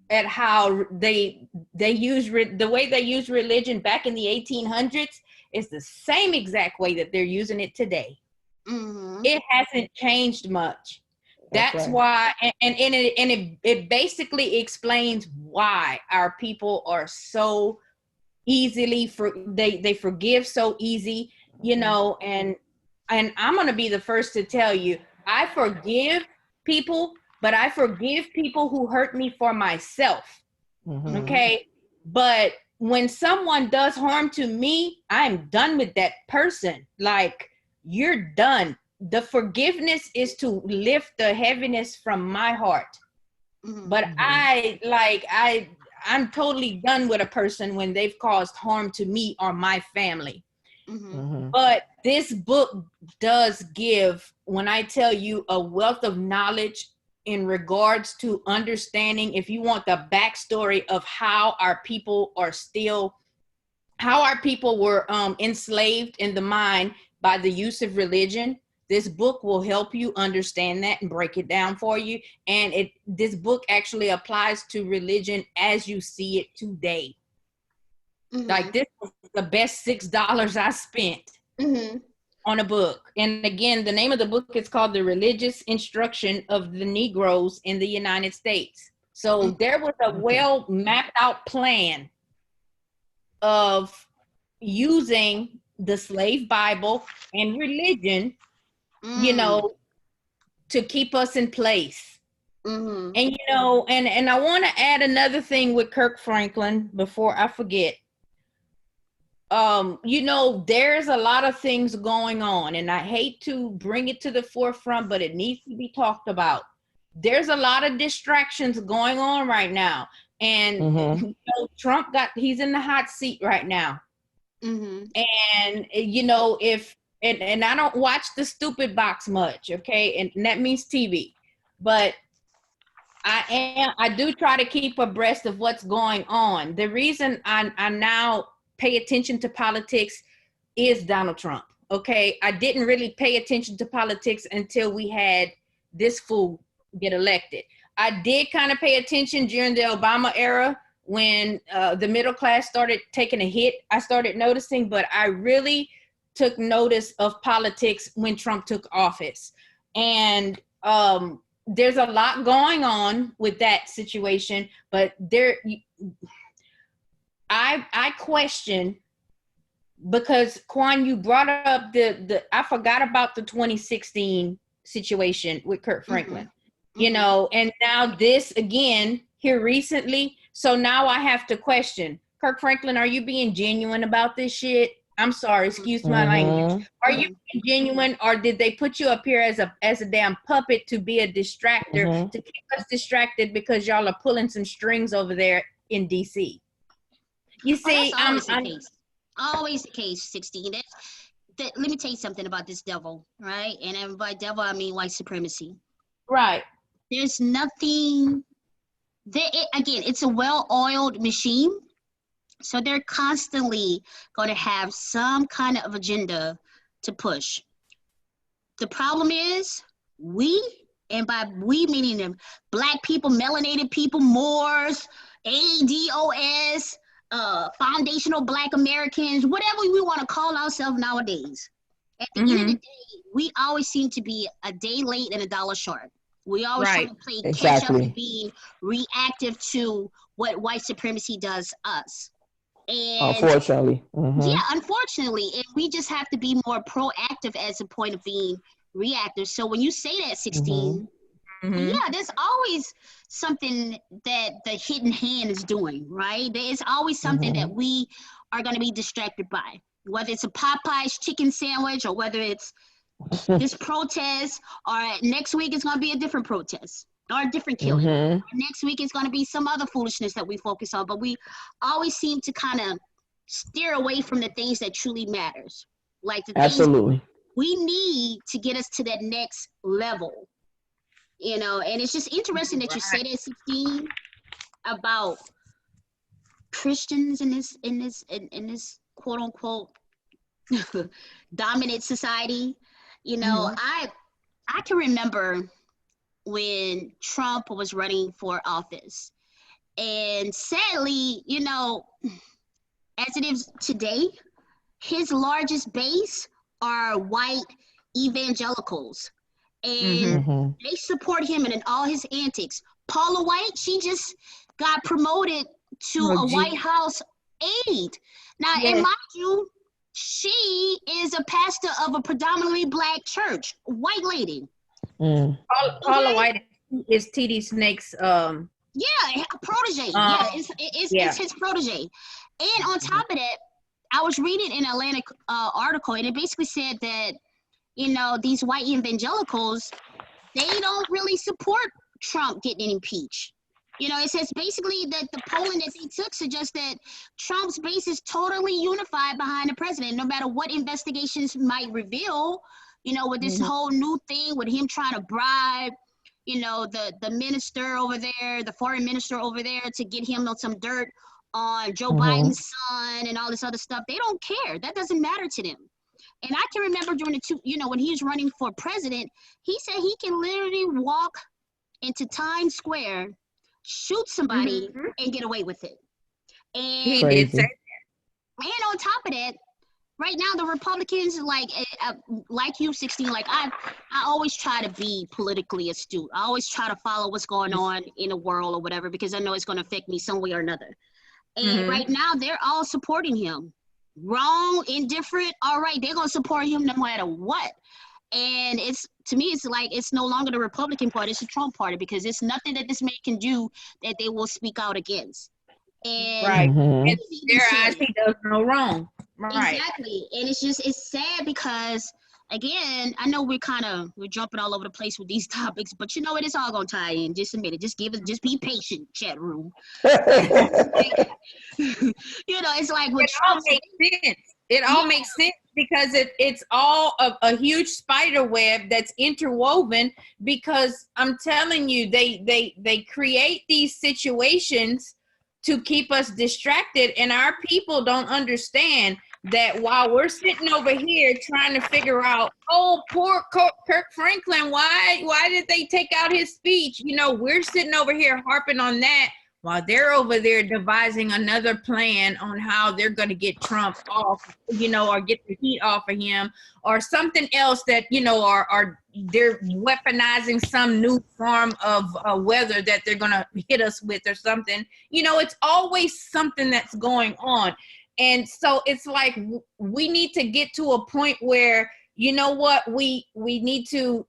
at how they use the way they use religion back in the 1800s is the same exact way that they're using it today. It hasn't changed much. That's why, and it basically explains why our people are so easily they forgive so easy, you know, and I'm going to be the first to tell you, I forgive people, but I forgive people who hurt me for myself. Okay. But when someone does harm to me, I'm done with that person. Like, you're done. The forgiveness is to lift the heaviness from my heart. But I'm totally done with a person when they've caused harm to me or my family. But this book does give, when I tell you, a wealth of knowledge in regards to understanding, if you want the backstory of how our people were enslaved in the mind by the use of religion. This book will help you understand that and break it down for you. And this book actually applies to religion as you see it today. Like, this was the best $6 I spent on a book. And again, the name of the book is called The Religious Instruction of the Negroes in the United States. So there was a well mapped out plan of using the slave Bible and religion, you know, to keep us in place. And, you know, and I want to add another thing with Kirk Franklin before I forget. You know, there's a lot of things going on, and I hate to bring it to the forefront, but it needs to be talked about. There's a lot of distractions going on right now. And you know, Trump he's in the hot seat right now. And, you know, and I don't watch the stupid box much, okay? And that means TV. But I do try to keep abreast of what's going on. The reason I now pay attention to politics is Donald Trump, okay? I didn't really pay attention to politics until we had this fool get elected. I did kind of pay attention during the Obama era when the middle class started taking a hit. I started noticing, but I really took notice of politics when Trump took office. And there's a lot going on with that situation, but I question, because Quan, you brought up I forgot about the 2016 situation with Kirk Franklin, you know, and now this again here recently. So now I have to question, Kirk Franklin, are you being genuine about this shit? I'm sorry, excuse my language. Are you being genuine, or did they put you up here as a damn puppet to be a distractor, to keep us distracted because y'all are pulling some strings over there in DC? You see, always the case, 16. Let me tell you something about this devil, right? And by devil, I mean white supremacy. Right. There's nothing again, it's a well-oiled machine. So they're constantly going to have some kind of agenda to push. The problem is and by we meaning them, Black people, melanated people, Moors, ADOS, foundational Black Americans, whatever we want to call ourselves nowadays. At the end of the day, we always seem to be a day late and a dollar short. We always try to play catch up and being reactive to what white supremacy does us. And unfortunately. Yeah, unfortunately. And we just have to be more proactive as a point of being reactive. So when you say that, 16, yeah, there's always something that the hidden hand is doing, right? There's always something that we are going to be distracted by, whether it's a Popeye's chicken sandwich or whether it's this protest, or next week it's going to be a different protest or a different killing. Next week it's going to be some other foolishness that we focus on, but we always seem to kind of steer away from the things that truly matters, like the things we need to get us to that next level. You know, and it's just interesting that you said at 16 about Christians in this quote unquote dominant society. You know, I can remember when Trump was running for office, and sadly, you know, as it is today, his largest base are white evangelicals. And they support him in all his antics. Paula White, she just got promoted to a White House aide. Now, and mind you, she is a pastor of a predominantly Black church, white lady. Paula White is TD Snake's protege. It's his protege. And on top of that, I was reading an Atlantic article, and it basically said that, you know, these white evangelicals, they don't really support Trump getting impeached. You know, it says basically that the polling that they took suggests that Trump's base is totally unified behind the president, no matter what investigations might reveal, you know, with this whole new thing with him trying to bribe, you know, the minister over there, the foreign minister over there, to get him on some dirt on Joe Biden's son and all this other stuff. They don't care. That doesn't matter to them. And I can remember during when he was running for president, he said he can literally walk into Times Square, shoot somebody, and get away with it. And he did say that. And on top of that, right now the Republicans, like you, 16, like I always try to be politically astute. I always try to follow what's going on in the world or whatever, because I know it's going to affect me some way or another. And right now they're all supporting him. Wrong, indifferent, all right, they're going to support him no matter what. And to me, it's like it's no longer the Republican Party, it's the Trump Party, because it's nothing that this man can do that they will speak out against. And right. Mhm. In their eyes, he does no wrong. Right. Exactly. And it's sad because, again, I know we're jumping all over the place with these topics, but you know what? It's all going to tie in. Just a minute. Just be patient, chat room. It's like it all makes sense. It all makes sense because it's all a huge spider web that's interwoven, because I'm telling you, they create these situations to keep us distracted, and our people don't understand that while we're sitting over here trying to figure out, oh, poor Kirk Franklin, why did they take out his speech? We're sitting over here harping on that while they're over there devising another plan on how they're going to get Trump off, or get the heat off of him, or something else that, are they're weaponizing some new form of weather that they're going to hit us with or something. It's always something that's going on. And so it's like we need to get to a point where, we need to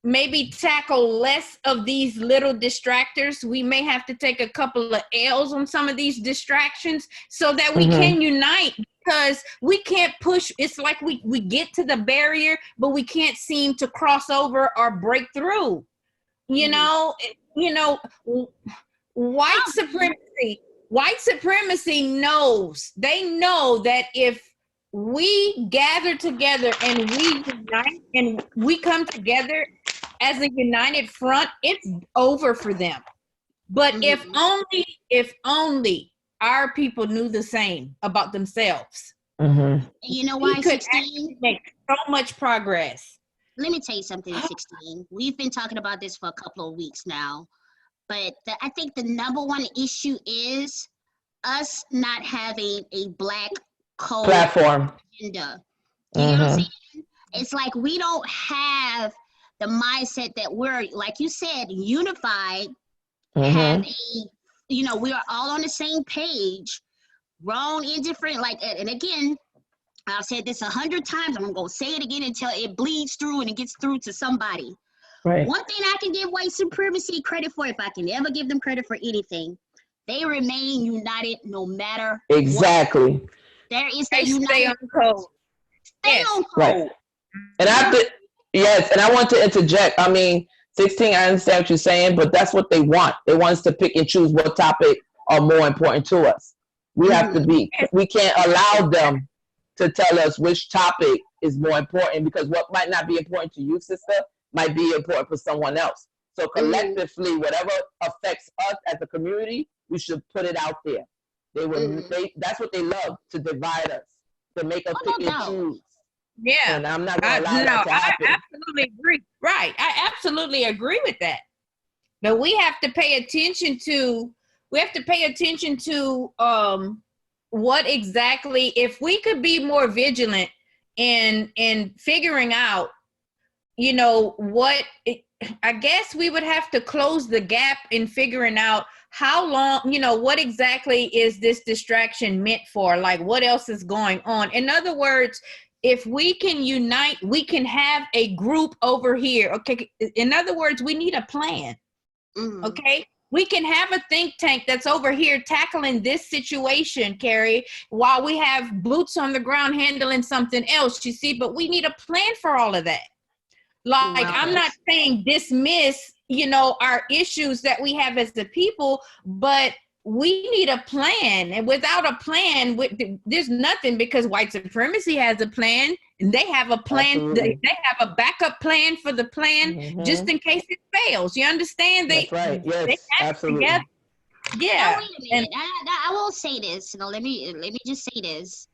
maybe tackle less of these little distractors. We may have to take a couple of L's on some of these distractions so that we can unite, because we can't push. It's like we get to the barrier, but we can't seem to cross over or break through. White supremacy knows. They know that if we gather together and we unite and we come together as a united front, it's over for them. But if only our people knew the same about themselves, you know why, we could 16? make so much progress. Let me tell you something, 16. We've been talking about this for a couple of weeks now, but I think the number one issue is us not having a Black code platform agenda. You know what I'm saying? It's like we don't have the mindset that we're, like you said, unified, have we are all on the same page, wrong, indifferent, and again, I've said this 100 times, I'm going to say it again until it bleeds through and it gets through to somebody. Right. One thing I can give white supremacy credit for, if I can ever give them credit for anything, they remain united no matter exactly what. There is that stay on code. Stay on code. Right. And I want to interject. 16, I understand what you're saying, but that's what they want. They want us to pick and choose what topic are more important to us. We have to we can't allow them to tell us which topic is more important, because what might not be important to you, sister, might be important for someone else. So collectively, whatever affects us as a community, we should put it out there. That's what they love, to divide us, to make us pick and choose. Yeah. And I'm not going to allow that to happen. I absolutely agree. Right. I absolutely agree with that. But we have to pay attention to what exactly, if we could be more vigilant in figuring out, I guess we would have to close the gap in figuring out how long, what exactly is this distraction meant for? Like, what else is going on? In other words, if we can unite, we can have a group over here. Okay. In other words, we need a plan. Okay. We can have a think tank that's over here tackling this situation, Carrie, while we have boots on the ground handling something else, you see, but we need a plan for all of that. Like, I'm not saying dismiss, our issues that we have as the people, but we need a plan. And without a plan, there's nothing, because white supremacy has a plan, and they have a plan. They have a backup plan for the plan just in case it fails. You understand? That's right. Yes, they absolutely. Yeah. Now, wait a minute. I will say this. Let me just say this.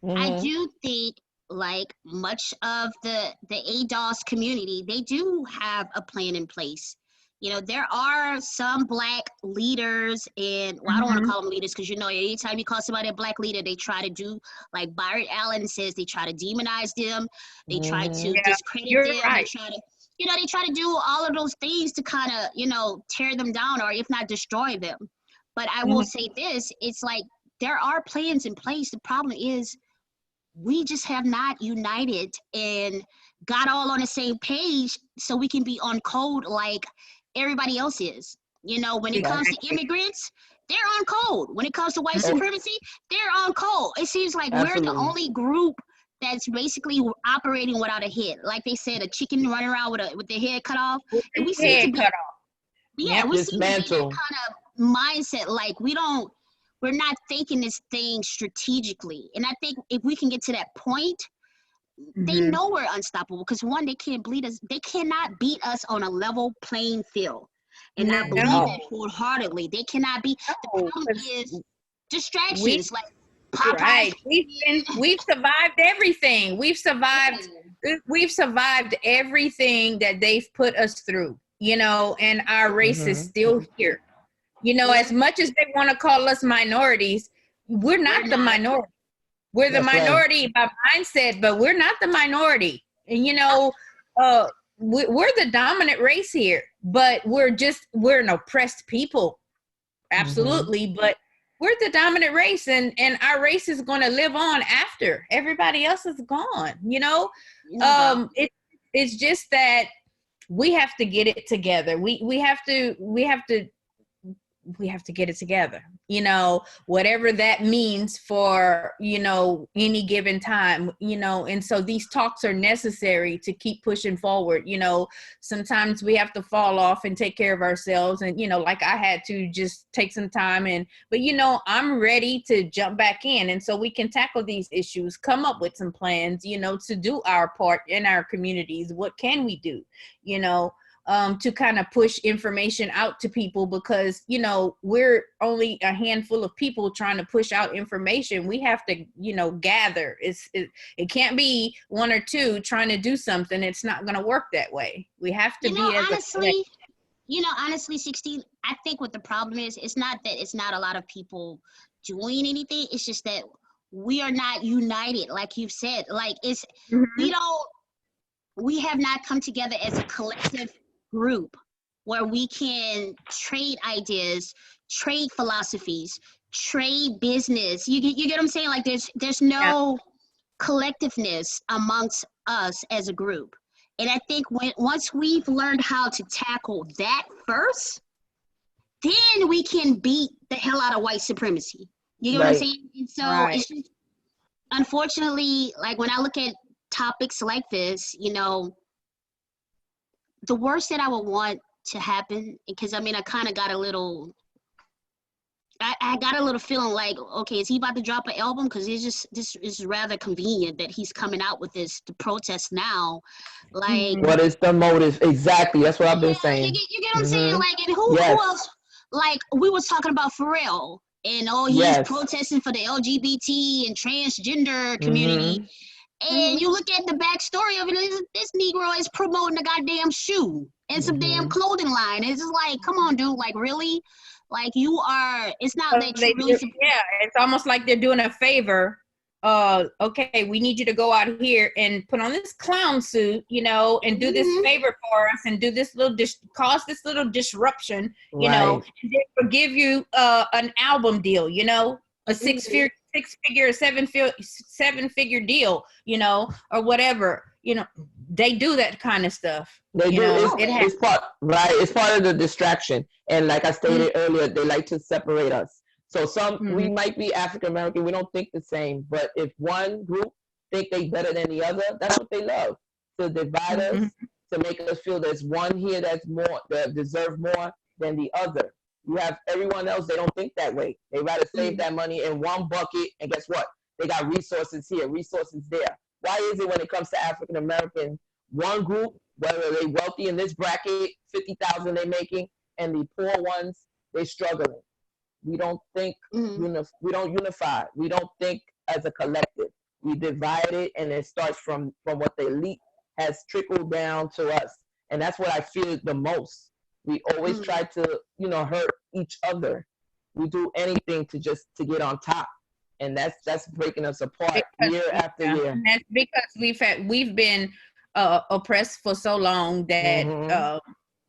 I do think, like much of the ADOS community, they do have a plan in place. You know, there are some Black leaders, and well, I don't want to call them leaders because, you know, anytime you call somebody a Black leader, they try to do, like Byron Allen says, they try to demonize them. They try to discredit them. Right. They try to, you know, they try to do all of those things to kind of, you know, tear them down or if not destroy them. But I will say this, it's like there are plans in place. The problem is we just have not united and got all on the same page so we can be on code like everybody else is. You know, when it comes to immigrants, they're on code. When it comes to white supremacy, they're on code. It seems like we're the only group that's basically operating without a head. Like they said, a chicken running around with their head cut off. And we seem to be, yeah, we seem to be in that kind of mindset. Like we're not thinking this thing strategically. And I think if we can get to that point, they know we're unstoppable because one, they can't beat us. They cannot beat us on a level playing field. And I believe that wholeheartedly. They cannot be. The problem is distractions, like Popeyes. Right. We've survived everything. We've survived everything that they've put us through, you know, and our race is still here. You know, as much as they want to call us minorities, we're not the minority. We're the minority by mindset, but we're not the minority. And, you know, we're the dominant race here, but we're an oppressed people. Absolutely. But we're the dominant race, and our race is going to live on after everybody else is gone. You know, it's just that we have to get it together. We have to get it together, you know, whatever that means for, you know, any given time, you know, and so these talks are necessary to keep pushing forward. You know, sometimes we have to fall off and take care of ourselves, and, you know, like I had to just take some time, but, you know, I'm ready to jump back in, and so we can tackle these issues, come up with some plans, you know, to do our part in our communities. What can we do, you know, to kind of push information out to people, because, you know, we're only a handful of people trying to push out information. We have to, you know, gather. It can't be one or two trying to do something. It's not going to work that way. We have to be as honestly, you know, honestly, 16, I think what the problem is, it's not that it's not a lot of people doing anything. It's just that we are not united, like you've said. Like we have not come together as a collective group where we can trade ideas, trade philosophies, trade business. You get what I'm saying? Like there's no collectiveness amongst us as a group. And I think once we've learned how to tackle that first, then we can beat the hell out of white supremacy. You get what I'm saying? And so it's just, unfortunately, like when I look at topics like this, you know, the worst that I would want to happen, because I mean, I kind of got a little, I got a little feeling like, okay, is he about to drop an album? Because this is rather convenient that he's coming out with this to protest now. Like, what is the motive? Exactly, that's what I've been saying. You get what I'm saying? Like, and who else? Like, we was talking about Pharrell, and he's protesting for the LGBT and transgender community. And you look at the backstory of it, this Negro is promoting a goddamn shoe and some damn clothing line. It's just like, come on, dude, like, really? Like, you are, it's not that you really... it's almost like they're doing a favor. Okay, we need you to go out here and put on this clown suit, you know, and do this favor for us and do this little, cause this little disruption, you know, and then give you an album seven-figure, seven-figure deal, you know, or whatever. You know, they do that kind of stuff. They do. It's part of the distraction. And like I stated earlier, they like to separate us. So we might be African American, we don't think the same, but if one group think they better than the other, that's what they love. To divide us, to make us feel there's one here that's more, that deserve more than the other. You have everyone else, they don't think that way. They rather save that money in one bucket, and guess what? They got resources here, resources there. Why is it when it comes to African American, one group, whether they wealthy in this bracket, 50,000 they're making, and the poor ones, they're struggling. We don't think, we don't unify. We don't think as a collective. We divide it, and it starts from what the elite has trickled down to us. And that's what I feel the most. We always try to, you know, hurt each other. We do anything to get on top, and that's breaking us apart year after year. And that's because we've been oppressed for so long that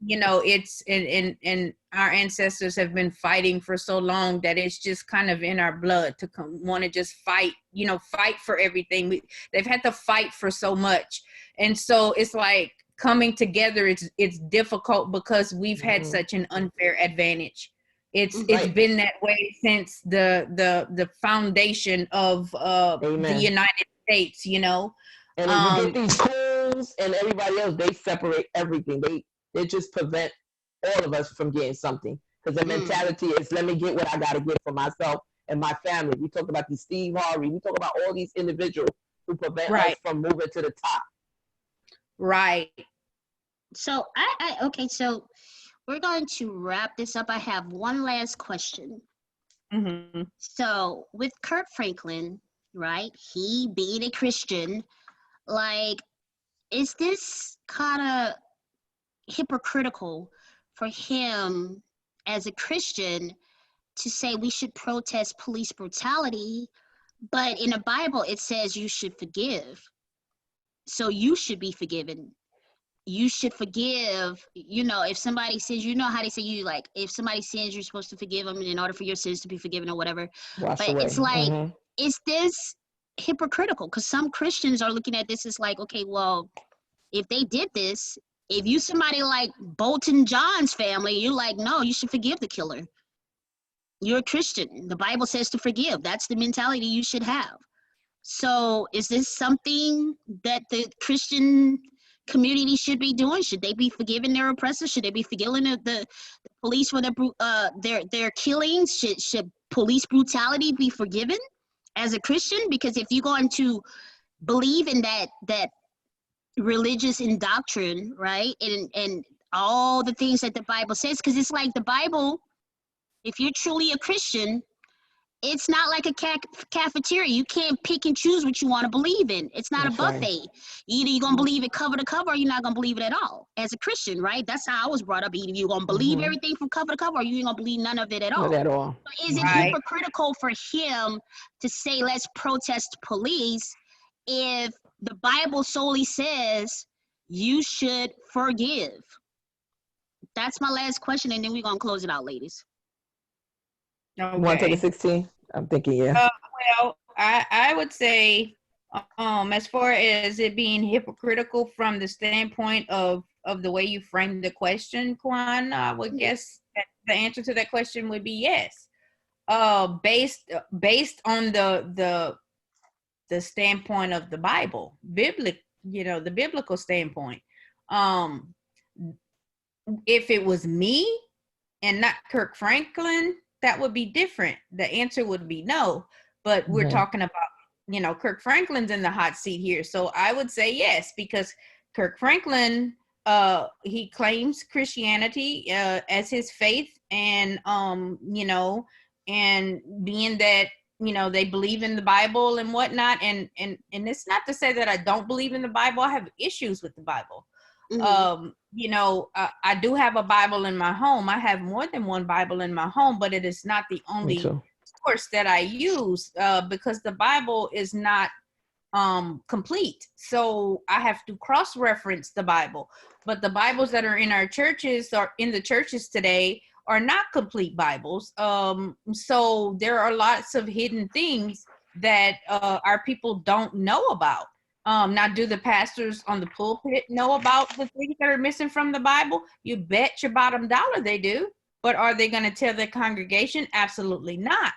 you know, it's and our ancestors have been fighting for so long that it's just kind of in our blood to want to just fight, you know, fight for everything. They've had to fight for so much, and so it's like coming together. It's difficult because we've had such an unfair advantage. It's been that way since the foundation of the United States, you know. And if you get these cools and everybody else, they separate everything. They just prevent all of us from getting something. Because the mentality is, let me get what I got to get for myself and my family. We talk about these Steve Harvey. We talk about all these individuals who prevent us from moving to the top. Right. So, okay, so we're going to wrap this up. I have one last question. So, with Kirk Franklin, right, he being a Christian, like, is this kind of hypocritical for him as a Christian to say we should protest police brutality, but in the Bible it says you should forgive, so you should be forgiven? You should forgive, you know, if somebody sins, you know how they say, you like, if somebody sins, you're supposed to forgive them in order for your sins to be forgiven or whatever. But it's like, is this hypocritical? Because some Christians are looking at this as like, okay, well, if they did this, if you somebody like Bolton John's family, you're like, no, you should forgive the killer. You're a Christian. The Bible says to forgive. That's the mentality you should have. So is this something that the Christian community should be doing? Should they be forgiving their oppressors? Should they be forgiving the police for their killings? Should police brutality be forgiven as a Christian? Because if you're going to believe in that religious indoctrine, right, and all the things that the Bible says, because it's like the Bible, if you're truly a Christian, it's not like a cafeteria. You can't pick and choose what you want to believe in. It's not a buffet. Either you're going to believe it cover to cover or you're not going to believe it at all. As a Christian, right? That's how I was brought up. Either you're going to believe everything from cover to cover or you ain't going to believe none of it at all. Not at all. So is it hypocritical for him to say, let's protest police, if the Bible solely says you should forgive? That's my last question, and then we're going to close it out, ladies. Okay. You want to take a 16? I'm thinking, yeah. Well, I would say, as far as it being hypocritical from the standpoint of the way you framed the question, Kwan, I would guess that the answer to that question would be yes. Based on the standpoint of the Bible, the biblical standpoint. If it was me and not Kirk Franklin, that would be different. The answer would be no. But we're talking about, Kirk Franklin's in the hot seat here. So I would say yes, because Kirk Franklin, he claims Christianity as his faith, and and being that, they believe in the Bible and whatnot. And it's not to say that I don't believe in the Bible. I have issues with the Bible. I do have a Bible in my home. I have more than one Bible in my home, but it is not the only source that I use, because the Bible is not complete. So I have to cross-reference the Bible. But the Bibles that are in our churches or in the churches today are not complete Bibles. So there are lots of hidden things that our people don't know about. Now, do the pastors on the pulpit know about the things that are missing from the Bible? You bet your bottom dollar they do. But are they going to tell their congregation? Absolutely not.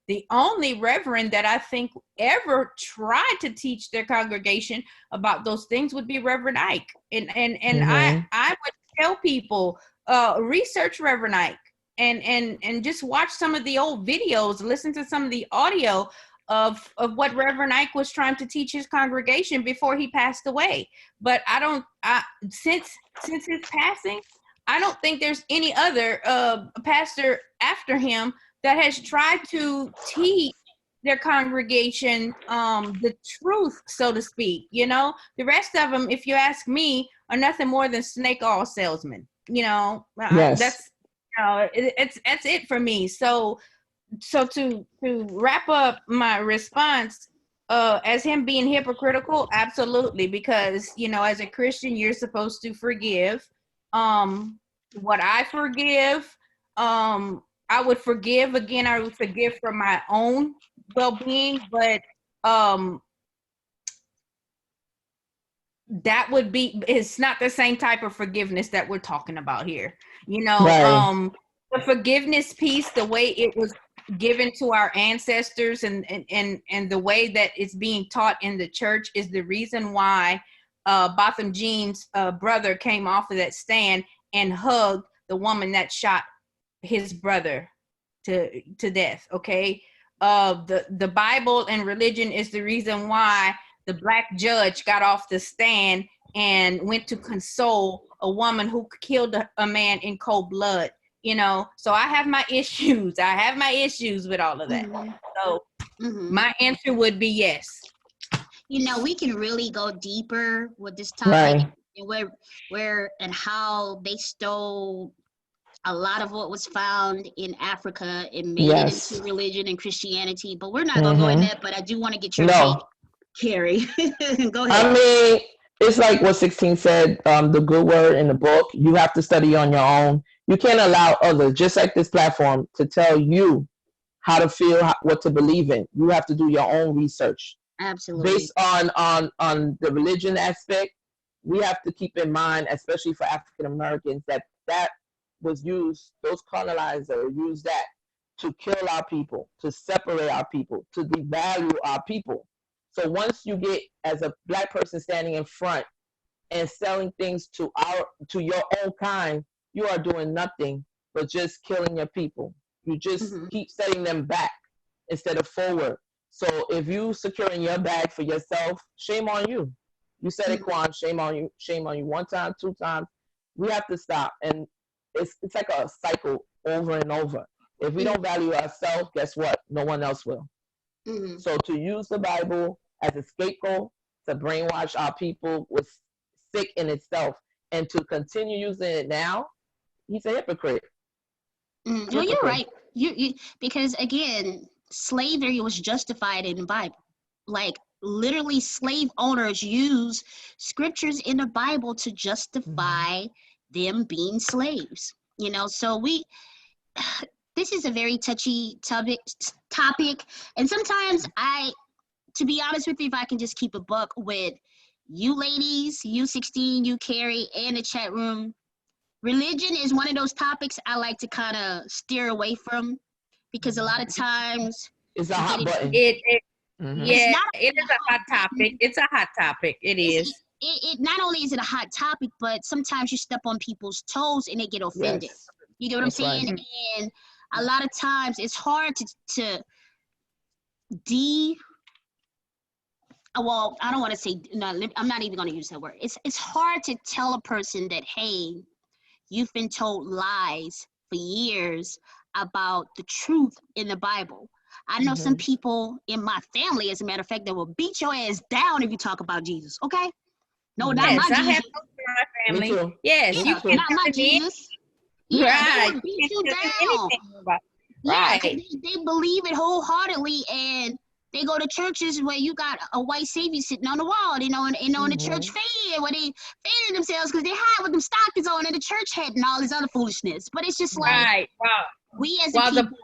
The only reverend that I think ever tried to teach their congregation about those things would be Reverend Ike. And I would tell people, research Reverend Ike and just watch some of the old videos, listen to some of the audio of what Reverend Ike was trying to teach his congregation before he passed away. But since his passing, I don't think there's any other pastor after him that has tried to teach their congregation the truth, so to speak. The rest of them, if you ask me, are nothing more than snake oil salesmen. You know, Yes. that's that's it for me. So to wrap up my response, as him being hypocritical, absolutely, because you know, as a Christian, you're supposed to forgive. What I forgive, I would forgive again. I would forgive for my own well-being, but that would be, it's not the same type of forgiveness that we're talking about here. You know, Right. the forgiveness piece, the way it was given to our ancestors and the way that it's being taught in the church is the reason why Botham Jean's brother came off of that stand and hugged the woman that shot his brother to death. Okay. The Bible and religion is the reason why the black judge got off the stand and went to console a woman who killed a man in cold blood. You know, so I have my issues. I have my issues with all of that. So my answer would be yes. You know, we can really go deeper with this topic, Right. and where and how they stole a lot of what was found in Africa and made it Yes. into religion and Christianity. But we're not gonna go in that. But I do want to get your take, No. Carrie. Go I ahead. mean, it's like what 16 said, the good word in the book. You have to study on your own. You can't allow others, just like this platform, to tell you how to feel, what to believe in. You have to do your own research. Absolutely. Based on the religion aspect. We have to keep in mind, especially for African Americans, that was used, those colonizers used that to kill our people, to separate our people, to devalue our people. So once you get, as a black person standing in front and selling things to your own kind, you are doing nothing but just killing your people. You just keep setting them back instead of forward. So if you securing your bag for yourself, shame on you. You said it, Quan. Shame on you. Shame on you. 1 time, 2 times. We have to stop, and it's like a cycle over and over. If we don't value ourselves, guess what? No one else will. So to use the Bible as a scapegoat to brainwash our people was sick in itself, and to continue using it now, he's a hypocrite. Well, you're right. You because again, slavery was justified in the Bible. Like literally, slave owners use scriptures in the Bible to justify them being slaves. You know, so this is a very touchy topic, and sometimes to be honest with you, if I can just keep a buck with you ladies, you 16, you Carrie, and the chat room, religion is one of those topics I like to kind of steer away from, because a lot of times it's a hot button. Yeah, it is a hot topic. It's a hot topic. It is. It not only is it a hot topic, but sometimes you step on people's toes and they get offended. Yes. You know what I'm saying? Right. And a lot of times it's hard to well, I don't want to say, no, I'm not even going to use that word. It's hard to tell a person that, hey, you've been told lies for years about the truth in the Bible. I know some people in my family, as a matter of fact, that will beat your ass down if you talk about Jesus, okay? No, not yes, my I Jesus. have those in my family. Me too. Yes, Yeah, you can not my Jesus. Yeah, right. they will beat you down. Right. Yeah, they believe it wholeheartedly, and they go to churches where you got a white savior sitting on the wall, you know, and on the church fan where they fanning themselves because they hide with them stockings on, and the church hat and all this other foolishness. But it's just like, right. Wow. We as while a people,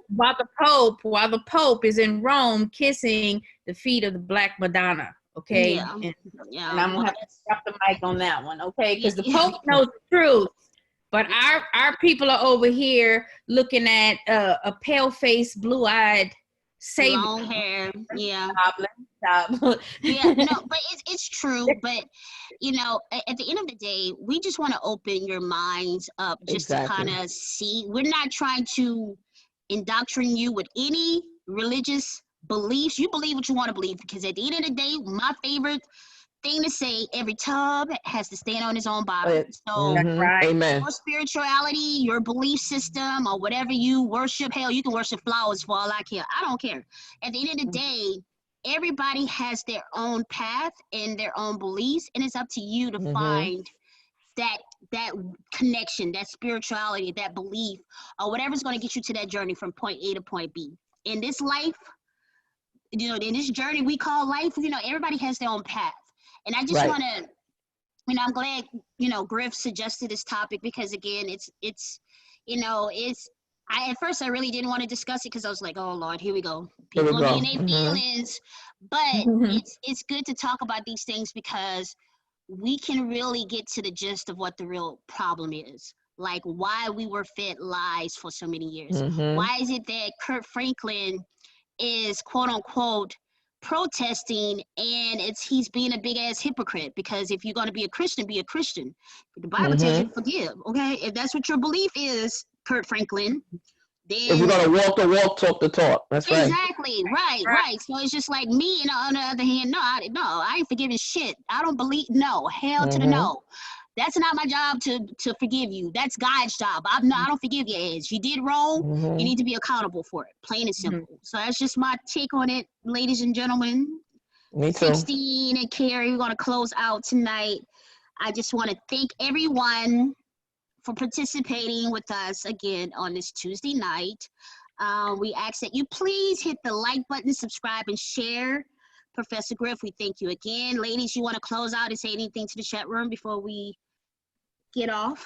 while the Pope is in Rome kissing the feet of the Black Madonna. Okay. Yeah. And I'm gonna have to drop the mic on that one, okay? Because the Pope knows the truth. But our people are over here looking at a pale-faced, blue-eyed savior. Long hair, yeah. Goblin. Yeah, no, but it's true. But you know, at the end of the day, we just want to open your minds up just to kind of see. We're not trying to indoctrinate you with any religious beliefs. You believe what you want to believe, because at the end of the day, my favorite thing to say, every tub has to stand on its own bottom. So Amen. Your spirituality, your belief system, or whatever you worship, hell, you can worship flowers for all I care. I don't care. At the end of the day, everybody has their own path and their own beliefs, and it's up to you to find that connection, that spirituality, that belief, or whatever's going to get you to that journey from point A to point B. In this life, you know, in this journey we call life, you know, everybody has their own path. And I just want to, you know, I'm glad, you know, Griff suggested this topic because, again, it's, you know, at first I really didn't want to discuss it because I was like, oh Lord, here we go. People are being their feelings. But it's good to talk about these things because we can really get to the gist of what the real problem is. Like why we were fed lies for so many years. Why is it that Kirk Franklin is quote unquote protesting and he's being a big ass hypocrite? Because if you're going to be a Christian, be a Christian. The Bible tells you to forgive. Okay, if that's what your belief is, Kirk Franklin, then if you're gonna walk the walk, talk the talk. That's right. Exactly. Right. So it's just like me. And on the other hand, no, I ain't forgiving shit. I don't believe. No, hell to the no. That's not my job to forgive you. That's God's job. I don't forgive your ass. You did wrong. You need to be accountable for it. Plain and simple. So that's just my take on it, ladies and gentlemen. Me too. 16 and Carrie, we're gonna close out tonight. I just want to thank everyone for participating with us again on this Tuesday night. We ask that you please hit the like button, subscribe, and share. Professor Griff, we thank you again. Ladies, you want to close out and say anything to the chat room before we get off?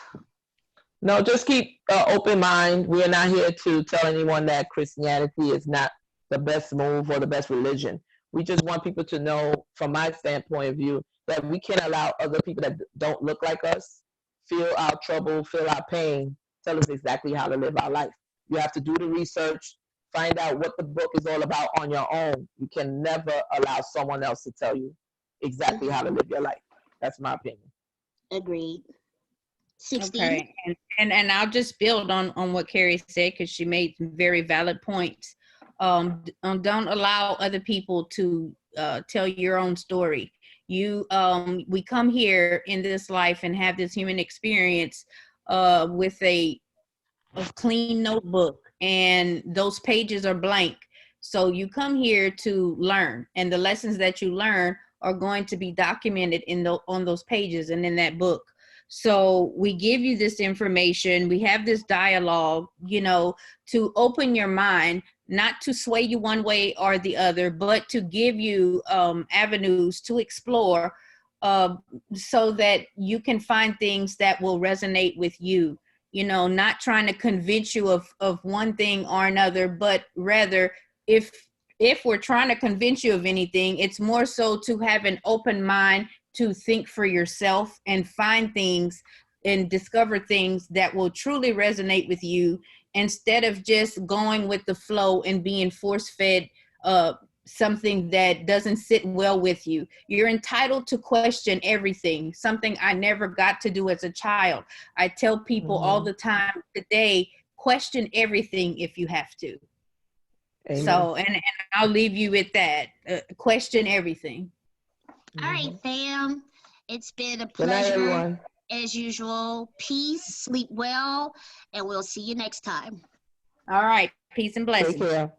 No, just keep open mind. We are not here to tell anyone that Christianity is not the best move or the best religion. We just want people to know, from my standpoint of view, that we can't allow other people that don't look like us feel our trouble, feel our pain, tell us exactly how to live our life. You have to do the research, find out what the book is all about on your own. You can never allow someone else to tell you exactly how to live your life. That's my opinion. Agreed. 16. Okay. And I'll just build on what Carrie said because she made some very valid points. Don't allow other people to tell your own story. We come here in this life and have this human experience with a clean notebook, and those pages are blank. So you come here to learn, and the lessons that you learn are going to be documented on those pages and in that book. So we give you this information. We have this dialogue, you know, to open your mind, not to sway you one way or the other, but to give you avenues to explore so that you can find things that will resonate with you. You know, not trying to convince you of one thing or another, but rather if we're trying to convince you of anything, it's more so to have an open mind to think for yourself and find things and discover things that will truly resonate with you, instead of just going with the flow and being force-fed something that doesn't sit well with you. You're entitled to question everything, something I never got to do as a child. I tell people all the time today, question everything if you have to. Amen. So, and I'll leave you with that. Question everything. All right, fam. It's been a Good night, pleasure. everyone. As usual, peace, sleep well, and we'll see you next time. All right. Peace and blessings. Take care.